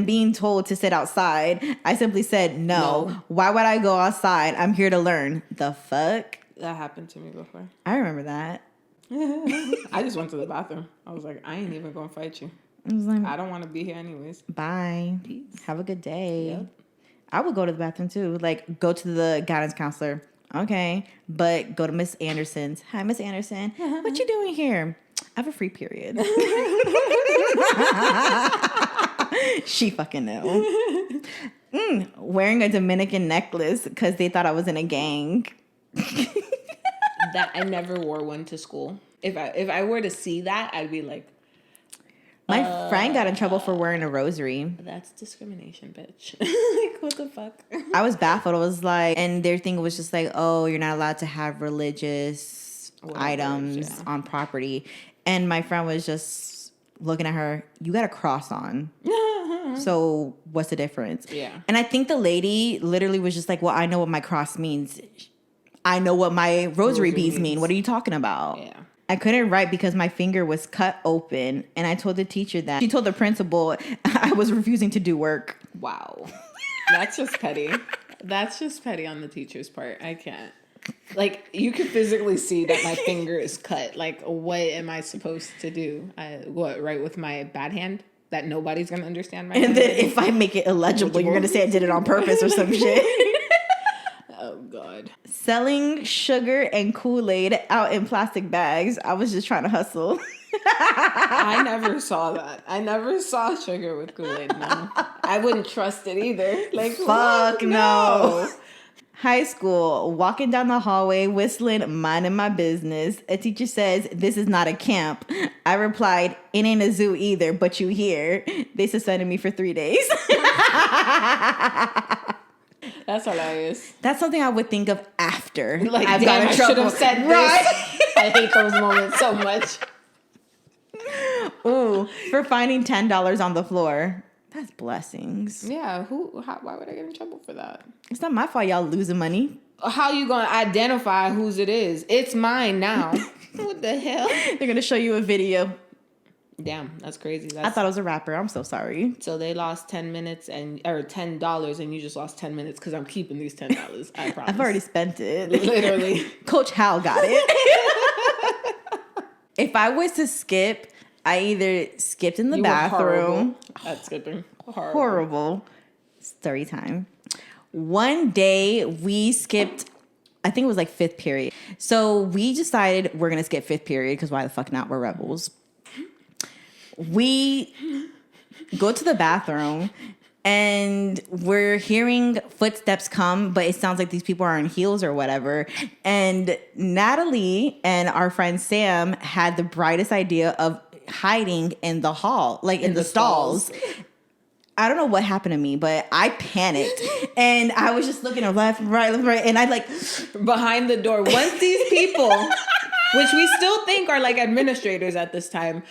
being told to sit outside, I simply said no. Why would I go outside? I'm here to learn. The fuck? That happened to me before. I remember that. I just went to the bathroom. I was like, I ain't even gonna fight you. I was like, I don't want to be here anyways. bye. Peace. Have a good day. Yep. I would go to the bathroom too. Like, go to the guidance counselor. Okay. But go to Miss Anderson's. Hi, Miss Anderson. What you doing here? I have a free period. She fucking knew. Wearing a Dominican necklace because they thought I was in a gang. That I never wore one to school. If I were to see that, I'd be like, My friend got in trouble for wearing a rosary. that's discrimination, bitch. Like, what the fuck? I was baffled. I was like, and their thing was just like, oh, you're not allowed to have religious items on property. And my friend was just looking at her, you got a cross on. So what's the difference? Yeah. And I think the lady literally was just like, well, I know what my cross means. I know what my rosary beads mean. What are you talking about? Yeah. I couldn't write because my finger was cut open. And I told the teacher that. She told the principal I was refusing to do work. Wow. That's just petty. That's just petty on the teacher's part. I can't. Like, you can physically see that my finger is cut. Like, what am I supposed to do? Write with my bad hand? That nobody's going to understand my And then if I make it illegible, you're going to say I did it on purpose or some shit. Oh, God. Selling sugar and Kool-Aid out in plastic bags. I was just trying to hustle. I never saw that. I never saw sugar with Kool-Aid. No. I wouldn't trust it either. Like, Fuck no. High school, walking down the hallway, whistling, minding my business. A teacher says, this is not a camp. I replied, it ain't a zoo either, but you here. They suspended me for 3 days. That's hilarious. That's something I would think of after. Like, I've damn, got in I trouble. should have said Right? this. I hate those moments so much. Ooh, for finding $10 on the floor. That's blessings. Yeah, why would I get in trouble for that? It's not my fault y'all losing money. How you gonna identify whose it is? It's mine now. What the hell? They're going to show you a video. Damn, that's crazy. I thought it was a rapper. I'm so sorry. So they lost 10 minutes or $10 and you just lost 10 minutes because I'm keeping these $10. I promise. I've already spent it. Literally. Coach Hal got it. If I was to skip, I either skipped in the You bathroom. That's skipping. Horrible. Story time. One day we skipped, I think it was like 5th period. So we decided we're going to skip 5th period because why the fuck not? We're rebels. We go to the bathroom and we're hearing footsteps come, but it sounds like these people are in heels or whatever. And Natalie and our friend Sam had the brightest idea of hiding in the hall, like in the stalls. I don't know what happened to me, but I panicked. And I was just looking left, right. And I like... Behind the door. Once these people, which we still think are like administrators at this time,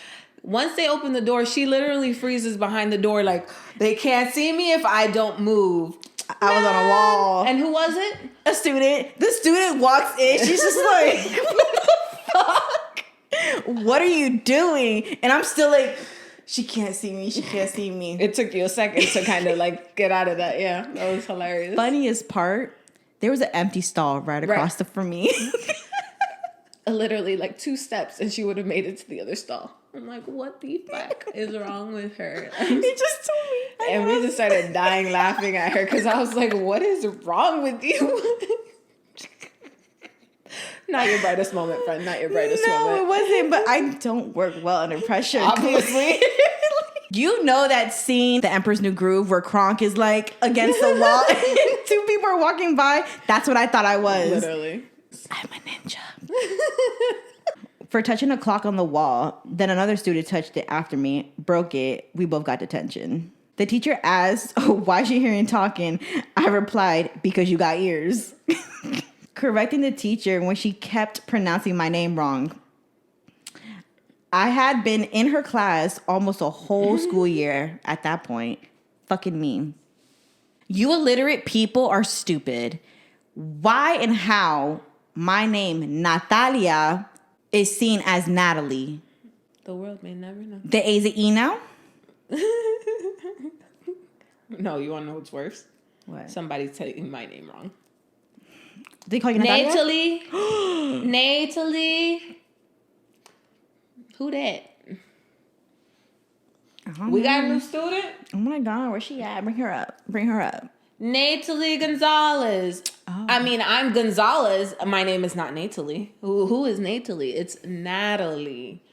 once they open the door, she literally freezes behind the door like, they can't see me if I don't move. I was on a wall. And who was it? A student. The student walks in. She's just like, what the fuck? What are you doing? And I'm still like, she can't see me. She can't see me. It took you a second to kind of like get out of that. Yeah, that was hilarious. Funniest part, there was an empty stall right across from me. Literally like 2 steps and she would have made it to the other stall. I'm like, what the fuck is wrong with her? He just told me. And we just started dying laughing at her because I was like, what is wrong with you? Not your brightest moment, friend. Not your brightest moment. No, it wasn't. But I don't work well under pressure. Obviously. You know that scene, The Emperor's New Groove, where Kronk is like against the wall and 2 people are walking by? That's what I thought I was. Literally. I'm a ninja. For touching a clock on the wall, then another student touched it after me, broke it. We both got detention. The teacher asked, why is she hearing talking? I replied, because you got ears. Correcting the teacher when she kept pronouncing my name wrong. I had been in her class almost a whole school year at that point. Fucking me. You illiterate people are stupid. Why and how my name, Nathalia, is seen as Natalie? The world may never know. The A's an E now? No, you want to know what's worse? What? Somebody's telling my name wrong. They call you Nathalia? Nathalie. Nathalie. Who that? We got a new student? Oh my God, where's she at? Bring her up. Nathalie Gonzalez. Oh. I mean, I'm Gonzalez. My name is not Nathalie. Who is Nathalie? It's Natalie.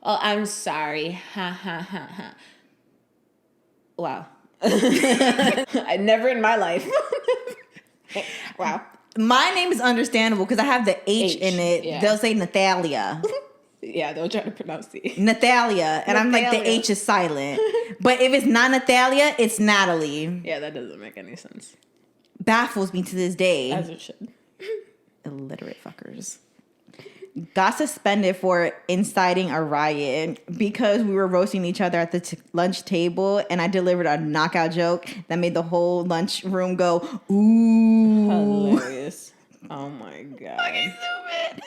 Oh, I'm sorry. Ha ha ha ha. Wow. I never in my life. Wow. My name is understandable because I have the H in it. Yeah. They'll say Nathalia. Yeah, they'll try to pronounce the Nathalia. And Nathalia. I'm like, the H is silent. But if it's not Nathalia, it's Natalie. Yeah, that doesn't make any sense. Baffles me to this day. As it should. Illiterate fuckers. Got suspended for inciting a riot because we were roasting each other at the lunch table, and I delivered a knockout joke that made the whole lunchroom go, ooh. Hilarious. Oh my God. Fucking stupid.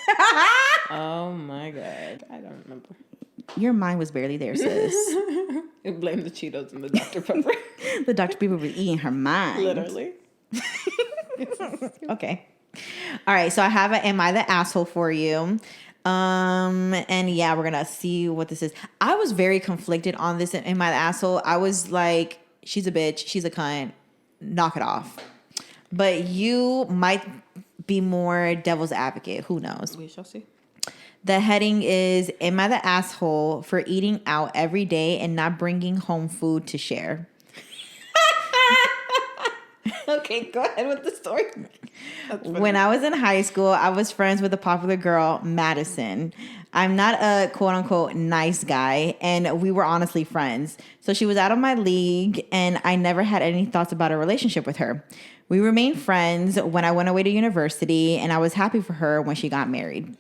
Oh my God. I don't remember. Your mind was barely there, sis. You blame the Cheetos and the Dr. Pepper. The Dr. Pepper was eating her mind. Literally. Okay. All right. So I have an Am I the Asshole for you. And yeah, we're going to see what this is. I was very conflicted on this Am I the Asshole. I was like, she's a bitch. She's a cunt. Knock it off. But you might be more devil's advocate. Who knows? We shall see. The heading is, Am I the Asshole for eating out every day and not bringing home food to share? Okay, go ahead with the story. When I was in high school, I was friends with a popular girl, Madison. I'm not a quote-unquote nice guy, and we were honestly friends. So she was out of my league, and I never had any thoughts about a relationship with her. We remained friends when I went away to university, and I was happy for her when she got married.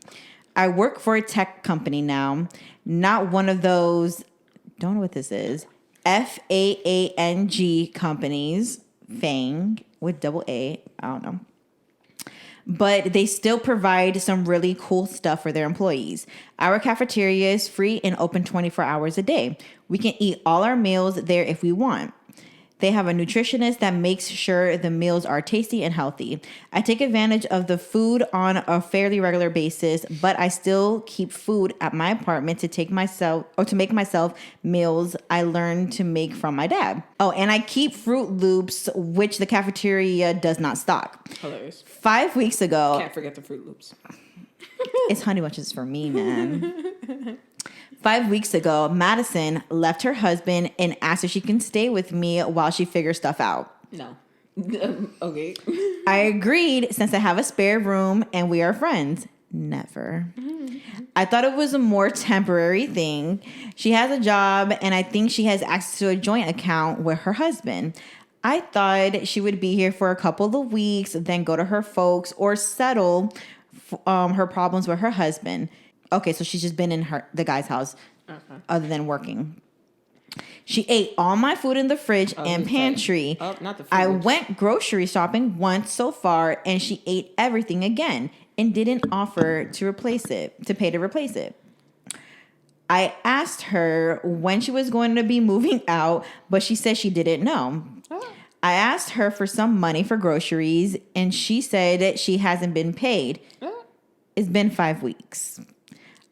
I work for a tech company now, not one of those, don't know what this is, FAANG companies, FANG with double A, I don't know. But they still provide some really cool stuff for their employees. Our cafeteria is free and open 24 hours a day. We can eat all our meals there if we want. They have a nutritionist that makes sure the meals are tasty and healthy. I take advantage of the food on a fairly regular basis, but I still keep food at my apartment to make myself meals I learned to make from my dad. Oh, and I keep Fruit Loops, which the cafeteria does not stock. Hilarious. 5 weeks ago. Can't forget the Fruit Loops. It's Honey Bunches for me, man. 5 weeks ago, Madison left her husband and asked if she can stay with me while she figures stuff out. No. Okay. I agreed since I have a spare room and we are friends. Never. I thought it was a more temporary thing. She has a job and I think she has access to a joint account with her husband. I thought she would be here for a couple of weeks, then go to her folks or settle her problems with her husband. Okay, so she's just been in the guy's house other than working. She ate all my food in the fridge and pantry. Not the fridge. I went grocery shopping once so far, and she ate everything again and didn't offer to pay to replace it. I asked her when she was going to be moving out, but she said she didn't know. Oh. I asked her for some money for groceries, and she said that she hasn't been paid. Oh. It's been 5 weeks.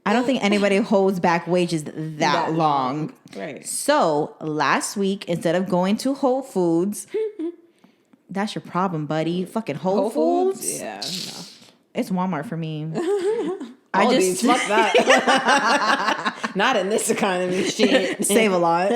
I don't think anybody holds back wages that long. Right. So last week, instead of going to Whole Foods, that's your problem, buddy. Fucking Whole Foods? Yeah, no. It's Walmart for me. Fuck that. Not in this economy, shit. Save a lot.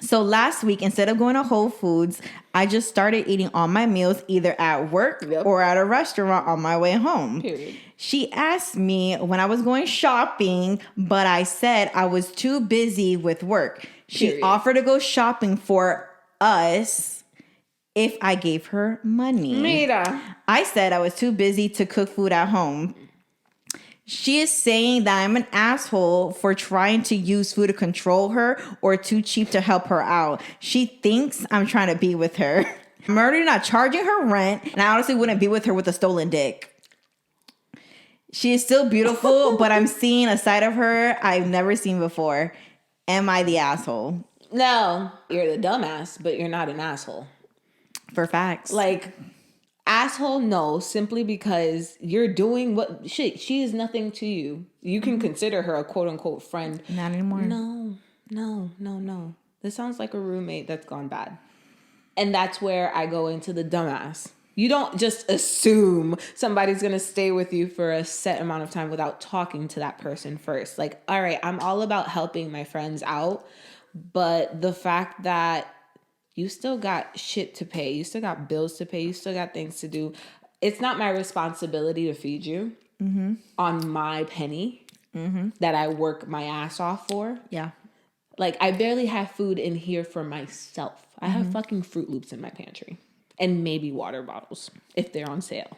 So last week, instead of going to Whole Foods, I just started eating all my meals either at work or at a restaurant on my way home. Period. She asked me when I was going shopping, but I said I was too busy with work. She offered to go shopping for us if I gave her money. Mira. I said I was too busy to cook food at home. She is saying that I'm an asshole for trying to use food to control her or too cheap to help her out. She thinks I'm trying to be with her. I'm already not charging her rent, and I honestly wouldn't be with her with a stolen dick. She is still beautiful, but I'm seeing a side of her I've never seen before. Am I the asshole? No, you're the dumbass, but you're not an asshole. For facts. Like, Asshole, no, simply because you're doing what she is nothing to you. You can consider her a quote unquote friend. Not anymore. No. This sounds like a roommate that's gone bad. And that's where I go into the dumbass. You don't just assume somebody's going to stay with you for a set amount of time without talking to that person first. Like, all right, I'm all about helping my friends out, but the fact that you still got shit to pay, you still got bills to pay, you still got things to do. It's not my responsibility to feed you on my penny that I work my ass off for. Yeah. Like, I barely have food in here for myself. I have fucking Fruit Loops in my pantry. And maybe water bottles if they're on sale.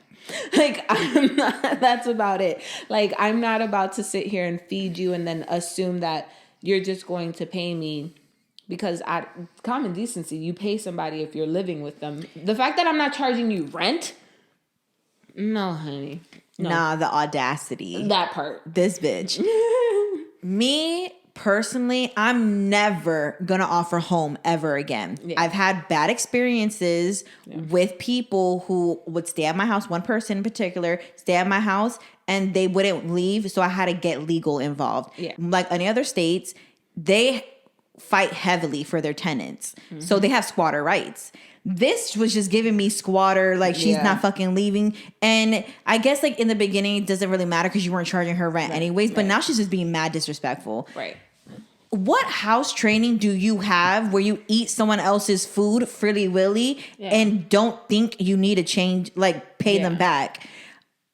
Like, that's about it. Like, I'm not about to sit here and feed you and then assume that you're just going to pay me because common decency, you pay somebody if you're living with them. The fact that I'm not charging you rent, no, honey. No. Nah, the audacity. That part. This bitch. Me personally, I'm never gonna offer home ever again. Yeah. I've had bad experiences with people who would stay at my house. One person in particular stay at my house and they wouldn't leave, so I had to get legal involved. Yeah. Like any other states, they fight heavily for their tenants, so they have squatter rights. This was just giving me squatter, like she's not fucking leaving. And I guess like in the beginning, it doesn't really matter because you weren't charging her rent anyways. But now she's just being mad disrespectful. Right. What house training do you have where you eat someone else's food freely willy and don't think you need to change, like pay them back?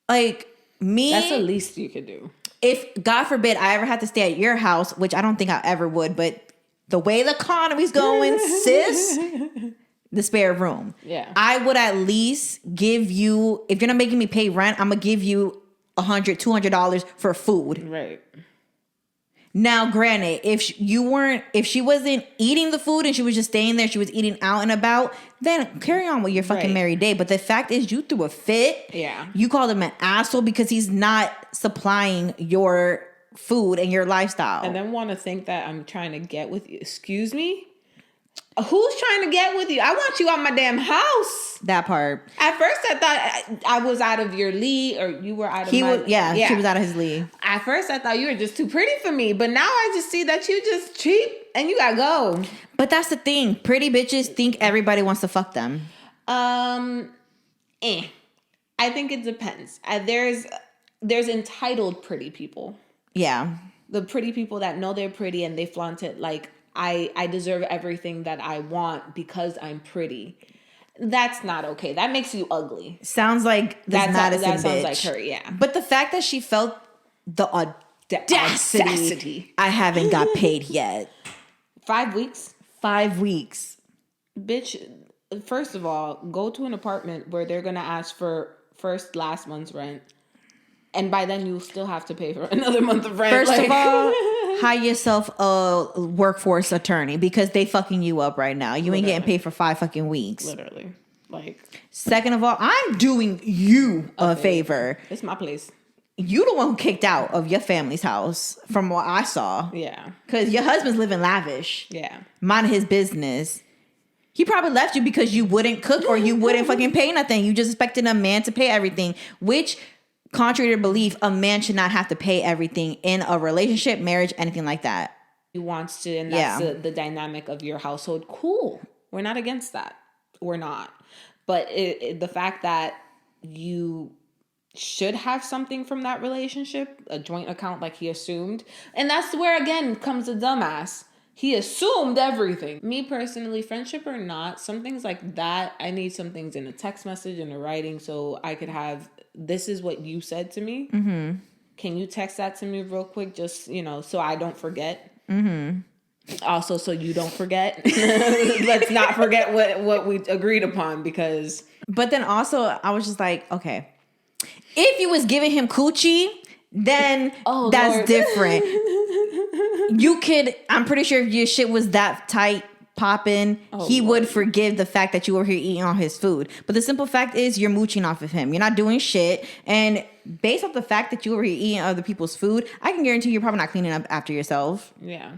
Like me. That's the least you could do. If God forbid I ever had to stay at your house, which I don't think I ever would, but the way the economy's going, sis. The spare room. Yeah. I would at least give you, if you're not making me pay rent, I'm going to give you $100, $200 for food. Right. Now, granted, if she wasn't eating the food and she was just staying there, she was eating out and about, then carry on with your fucking merry day. But the fact is you threw a fit. Yeah. You called him an asshole because he's not supplying your food and your lifestyle. And then want to think that I'm trying to get with you. Excuse me? Who's trying to get with you? I want you out my damn house. That part. At first, I thought I was out of your league, or you were out of my league. Yeah, she was out of his league. At first, I thought you were just too pretty for me, but now I just see that you just cheap and you gotta go. But that's the thing. Pretty bitches think everybody wants to fuck them. I think it depends. There's entitled pretty people. Yeah. The pretty people that know they're pretty and they flaunt it like, I deserve everything that I want because I'm pretty. That's not okay. That makes you ugly. Sounds like that sounds bitch. Like her, yeah. But the fact that she felt the audacity. I haven't got paid yet. 5 weeks? 5 weeks. Bitch, first of all, go to an apartment where they're going to ask for last month's rent. And by then, you'll still have to pay for another month of rent. First of all, hire yourself a workforce attorney because they fucking you up right now. You ain't getting paid for 5 fucking weeks. Literally. Second of all, I'm doing you a favor. It's my place. You the one who kicked out of your family's house from what I saw. Yeah. Because your husband's living lavish. Yeah. Mind his business. He probably left you because you wouldn't cook or you wouldn't fucking pay nothing. You just expected a man to pay everything, which... contrary to belief, a man should not have to pay everything in a relationship, marriage, anything like that. He wants to, and that's the dynamic of your household. Cool. We're not against that. We're not. But the fact that you should have something from that relationship, a joint account like he assumed, and that's where, again, comes the dumbass. He assumed everything. Me personally, friendship or not, some things like that, I need some things in a text message, in a writing, so I could have... this is what you said to me. Mm-hmm. Can you text that to me real quick? Just, so I don't forget. Mm-hmm. Also, so you don't forget. Let's not forget what we agreed upon because... But then also, I was just like, okay. If you was giving him coochie, then that's Lord. Different. You could... I'm pretty sure if your shit was that tight... popping, he Lord. Would forgive the fact that you were here eating all his food. But the simple fact is you're mooching off of him. You're not doing shit. And based off the fact that you were here eating other people's food, I can guarantee you're probably not cleaning up after yourself. Yeah.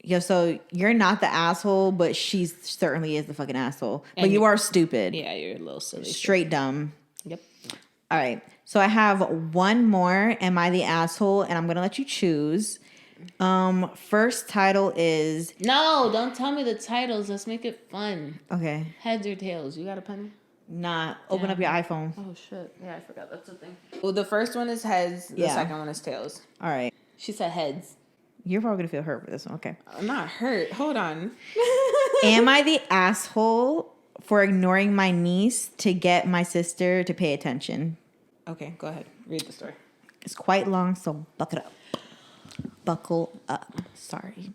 Yo, so you're not the asshole, but she certainly is the fucking asshole. But And you are stupid. Yeah, you're a little silly. Straight dumb. Yep. All right. So I have one more. Am I the asshole? And I'm gonna let you choose. First title is No, don't tell me the titles. Let's make it fun. okay. Heads or tails? You got a pen? Nah. Open up your iPhone. Oh shit! Yeah, I forgot that's the thing. Well, the first one is heads. The second one is tails. All right. She said heads. You're probably gonna feel hurt with this one. Okay. I'm not hurt. Hold on. Am I the asshole for ignoring my niece to get my sister to pay attention? Okay, go ahead. Read the story. It's quite long, so buckle up. Buckle up. Sorry.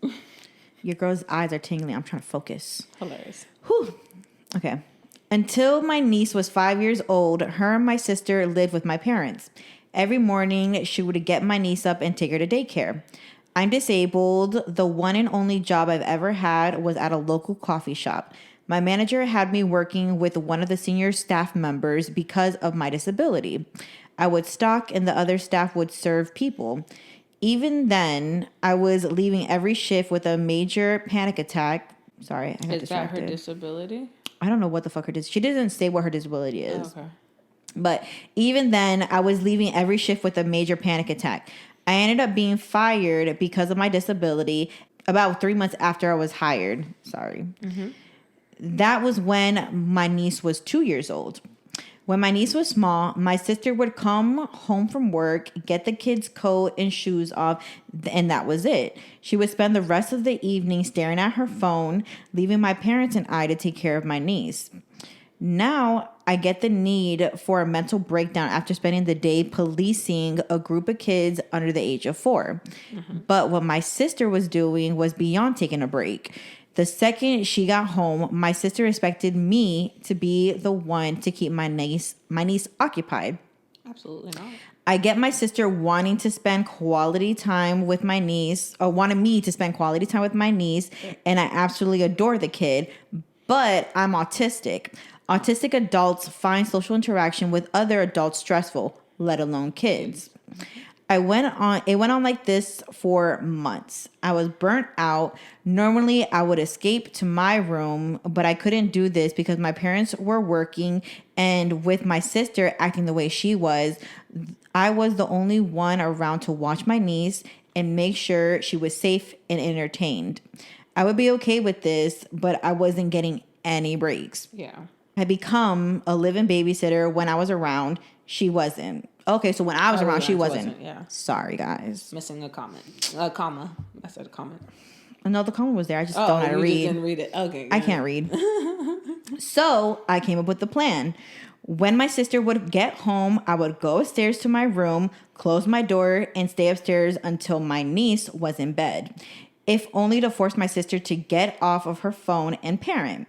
Your girl's eyes are tingling. I'm trying to focus. Hilarious. Whew. Okay. Until my niece was 5 years old, her and my sister lived with my parents. Every morning, she would get my niece up and take her to daycare. I'm disabled. The one and only job I've ever had was at a local coffee shop. My manager had me working with one of the senior staff members because of my disability. I would stock and the other staff would serve people. Even then, I was leaving every shift with a major panic attack. Sorry, I got Is that her distracted. disability? I don't know what the fuck her she didn't say what her disability is. Oh, okay. But even then, I was leaving every shift with a major panic attack. I ended up being fired because of my disability about 3 months after I was hired. Sorry. Mm-hmm. That was when my niece was 2 years old. When my niece was small, my sister would come home from work, get the kids' coat and shoes off, and that was it. She would spend the rest of the evening staring at her phone, leaving my parents and I to take care of my niece. Now, I get the need for a mental breakdown after spending the day policing a group of kids under the age of 4. Mm-hmm. But what my sister was doing was beyond taking a break. The second she got home, my sister expected me to be the one to keep my niece occupied. Absolutely not. I get my sister wanting to spend quality time with my niece, or wanted me to spend quality time with my niece, and I absolutely adore the kid, but I'm autistic. Autistic adults find social interaction with other adults stressful, let alone kids. It went on like this for months. I was burnt out. Normally, I would escape to my room, but I couldn't do this because my parents were working, and with my sister acting the way she was, I was the only one around to watch my niece and make sure she was safe and entertained. I would be okay with this, but I wasn't getting any breaks. Yeah. I become a living babysitter when I was around. She wasn't. Okay, so when I was around, she wasn't. Yeah. Sorry, guys. Missing a comment. A comma. I said a comment. No, the comment was there. I just don't know how to read. Just didn't read it. Okay. I can't read. So I came up with the plan. When my sister would get home, I would go upstairs to my room, close my door, and stay upstairs until my niece was in bed, if only to force my sister to get off of her phone and parent.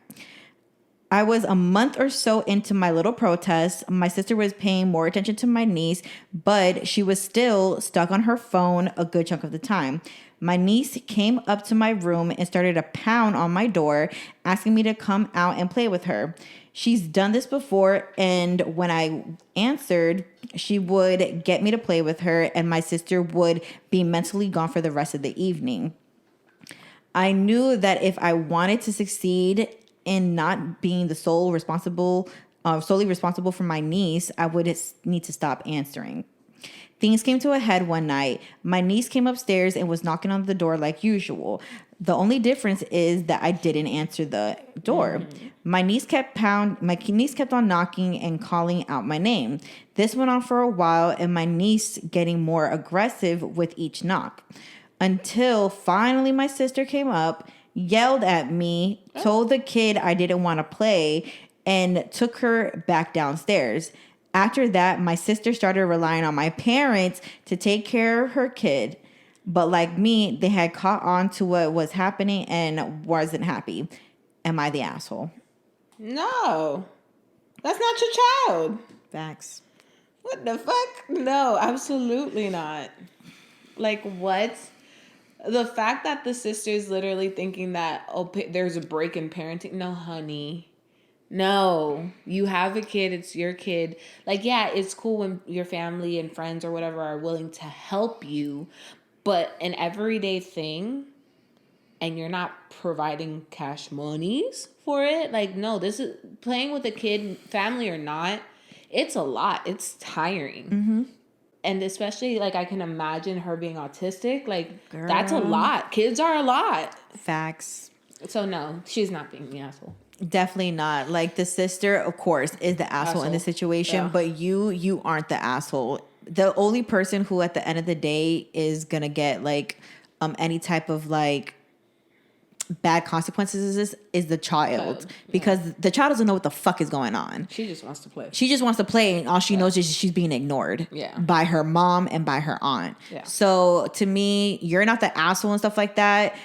I was a month or so into my little protest. My sister was paying more attention to my niece, but she was still stuck on her phone a good chunk of the time. My niece came up to my room and started to pound on my door, asking me to come out and play with her. She's done this before, and when I answered, she would get me to play with her, and my sister would be mentally gone for the rest of the evening. I knew that if I wanted to succeed in not being the solely responsible for my niece, I would need to stop answering. Things came to a head one night. My niece came upstairs and was knocking on the door like usual. The only difference is that I didn't answer the door. Mm-hmm. My niece kept on knocking and calling out my name. This went on for a while, and my niece getting more aggressive with each knock. Until finally my sister came up, yelled at me, told the kid I didn't want to play, and took her back downstairs. After that, my sister started relying on my parents to take care of her kid. But like me, they had caught on to what was happening and wasn't happy. Am I the asshole? No. That's not your child. Facts. What the fuck? No, absolutely not. Like, what? The fact that the sister's literally thinking that, there's a break in parenting. No, honey. No. You have a kid. It's your kid. Like, yeah, it's cool when your family and friends or whatever are willing to help you. But an everyday thing, and you're not providing cash monies for it, like, no, this is playing with a kid, family or not, it's a lot. It's tiring. And especially, like, I can imagine her being autistic. Like, Girl. that's a lot. Kids are a lot. Facts. So, no, she's not being the asshole. Definitely not. Like, the sister, of course, is the asshole in the situation, Yeah. but you aren't the asshole. The only person who, at the end of the day, is gonna get, like, any type of, like, bad consequences is the child. Because the child doesn't know what the fuck is going on. She just wants to play. She just wants to play, and all she knows is she's being ignored by her mom and by her aunt. Yeah. So to me, you're not the asshole and stuff like that.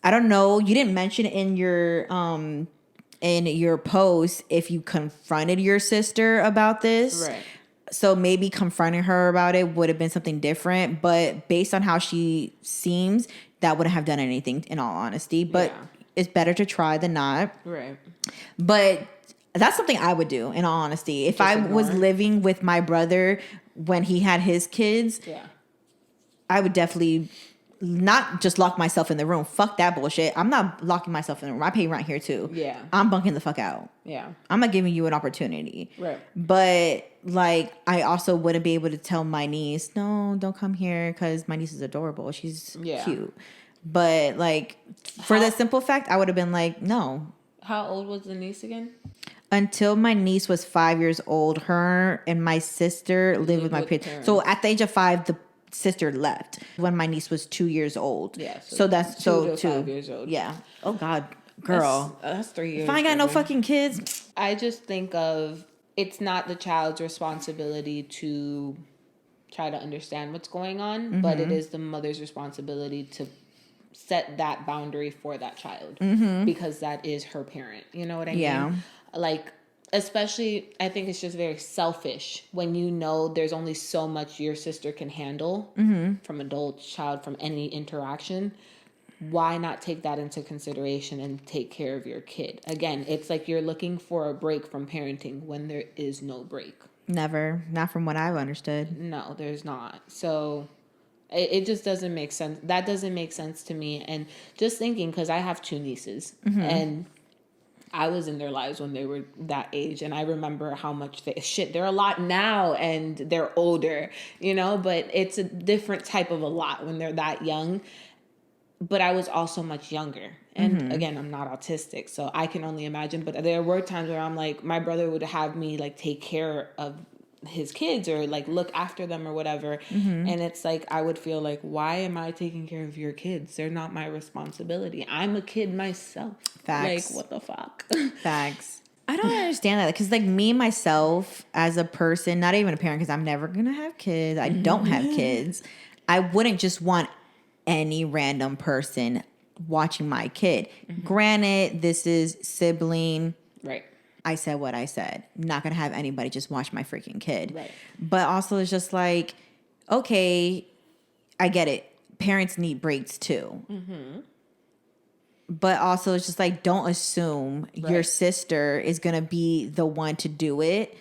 I don't know. You didn't mention in your post if you confronted your sister about this. Right. So maybe confronting her about it would have been something different. But based on how she seems, that wouldn't have done anything, in all honesty. But it's better to try than not. Right. But that's something I would do, in all honesty. If I was living with my brother when he had his kids, I would definitely not just lock myself in the room. Fuck that bullshit. I'm not locking myself in the room. I pay rent here too. Yeah. I'm bunking the fuck out. Yeah. I'm not giving you an opportunity. Right. But, like, I also wouldn't be able to tell my niece, no, don't come here, because my niece is adorable. She's cute. But, like, for the simple fact, I would have been like, no. How old was the niece again? Until my niece was 5 years old, her and my sister lived with my parents. So at the age of 5, the sister left when my niece was 2 years old. Yeah. So that's 2 to 5 years old. Yeah. Oh God, girl. That's 3 years. If I ain't got no fucking kids. I just think of, it's not the child's responsibility to try to understand what's going on, but it is the mother's responsibility to set that boundary for that child because that is her parent. You know what I mean? Like, especially, I think it's just very selfish when you know there's only so much your sister can handle from adult, child, from any interaction. Why not take that into consideration and take care of your kid? Again, it's like you're looking for a break from parenting when there is no break. Never. Not from what I've understood. No, there's not. So it just doesn't make sense. That doesn't make sense to me. And just thinking, because I have 2 nieces and I was in their lives when they were that age, and I remember how much they're a lot now and they're older, you know, but it's a different type of a lot when they're that young. But I was also much younger. And again, I'm not autistic, so I can only imagine. But there were times where I'm like, my brother would have me like take care of his kids or like look after them or whatever. And it's like, I would feel like, why am I taking care of your kids? They're not my responsibility. I'm a kid myself. Facts. Like, what the fuck? Facts. I don't understand that, because like me myself as a person, not even a parent, because I'm never gonna have kids, I don't have kids, I wouldn't just want any random person watching my kid. Granted, this is sibling, Right. I said what I said. I'm not gonna have anybody just watch my freaking kid. Right. But also, it's just like, okay, I get it. Parents need breaks too. But also, it's just like, don't assume your sister is gonna be the one to do it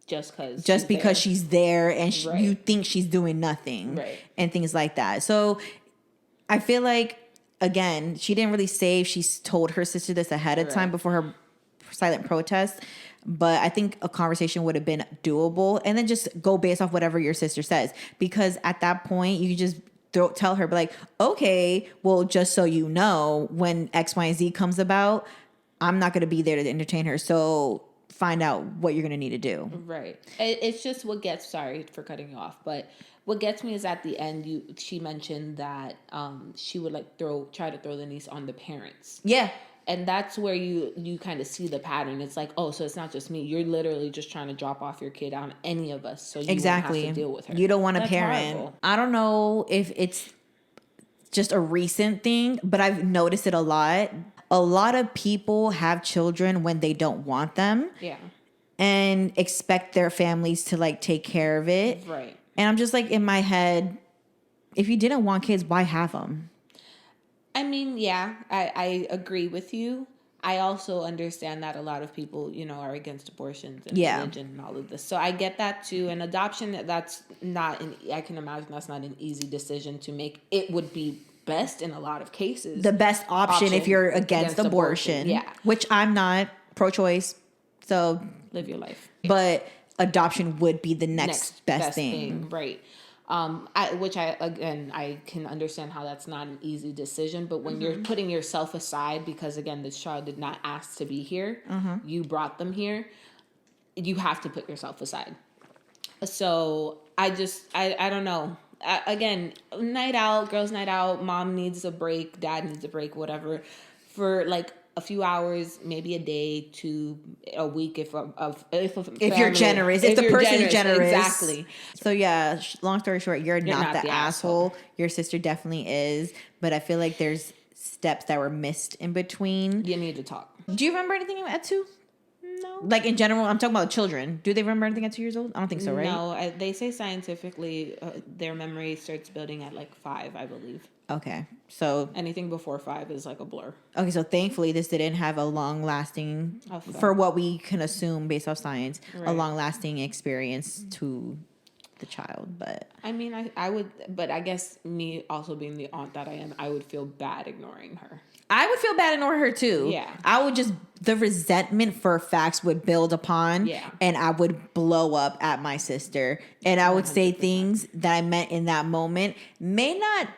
Just because she's there and Right. you think she's doing nothing, Right. and things like that. So I feel like, again, she didn't really say if she told her sister this ahead of time before her silent protest, but I think a conversation would have been doable, and then just go based off whatever your sister says, because at that point you just tell her, like, okay, well, just so you know, when X, Y, and Z comes about, I'm not going to be there to entertain her, so find out what you're going to need to do. Right. It's just what gets, sorry for cutting you off, but what gets me is at the end, she mentioned that she would like try to throw the niece on the parents. Yeah. And that's where you kind of see the pattern. It's like, oh, so it's not just me. You're literally just trying to drop off your kid on any of us, so you won't have to deal with her. You don't want a That's parent. horrible. I don't know if it's just a recent thing, but I've noticed it a lot. A lot of people have children when they don't want them. Yeah. And expect their families to like take care of it. Right. And I'm just like, in my head, if you didn't want kids, why have them? I mean, yeah, I agree with you. I also understand that a lot of people, you know, are against abortions and religion and all of this. So I get that too. And adoption, that's not I can imagine that's not an easy decision to make. It would be best in a lot of cases. The best option if you're against abortion. Yeah. Which I'm not, pro-choice. So Live your life. but adoption would be the next best thing. Right. I can understand how that's not an easy decision, but when you're putting yourself aside, because again, this child did not ask to be here, you brought them here, you have to put yourself aside. So I don't know. Again, night out, girls' night out, mom needs a break, dad needs a break, whatever, for like a few hours, maybe a day to a week if You're generous, if the person is generous. Exactly. So yeah, long story short, you're not the asshole. Your sister definitely is, but I feel like there's steps that were missed in between. You need to talk. Do you remember anything at 2? No. Like in general, I'm talking about children. Do they remember anything at 2 years old? I don't think so, right? No, they say scientifically their memory starts building at like 5, I believe. Okay, so Anything before 5 is like a blur. okay, so thankfully this didn't have a long-lasting, for what we can assume based off science, a long-lasting experience to the child. But I mean, I would, but I guess me also being the aunt that I am, I would feel bad ignoring her. I would feel bad ignoring her too. Yeah. I would just, the resentment for facts would build upon. Yeah. And I would blow up at my sister. And I would 100%. Say things that I meant in that moment. May not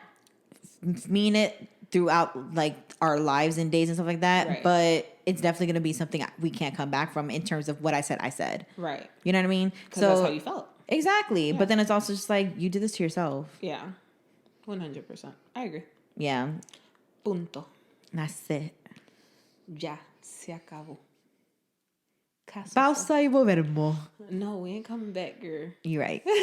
mean it throughout like our lives and days and stuff like that. Right. But it's definitely going to be something we can't come back from in terms of what I said. Right. You know what I mean? Because that's how you felt. Exactly. Yeah. But then it's also just like, you did this to yourself. Yeah. 100%. I agree. Yeah. Punto. That's it. Ya, se acabó. Pausa y volvemos. No, we ain't coming back, girl. You're right. Well,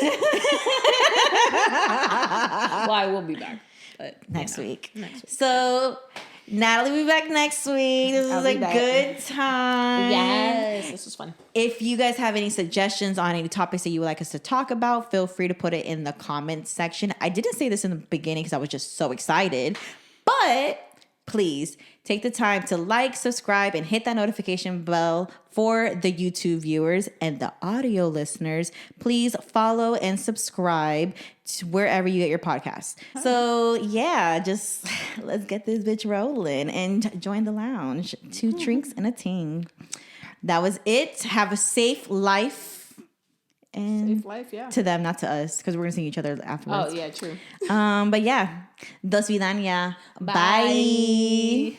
I will be back. But next week. So, Natalie will be back next week. This was a good time. Yes, this was fun. If you guys have any suggestions on any topics that you would like us to talk about, feel free to put it in the comments section. I didn't say this in the beginning because I was just so excited. But please take the time to like, subscribe, and hit that notification bell for the YouTube viewers and the audio listeners. Please follow and subscribe to wherever you get your podcasts. So yeah, just let's get this bitch rolling and join the lounge. 2 drinks and a ting. That was it. Have a safe life. And safe life, yeah. To them, not to us, because we're gonna see each other afterwards. Oh yeah, true. But yeah, dos vidania. Bye.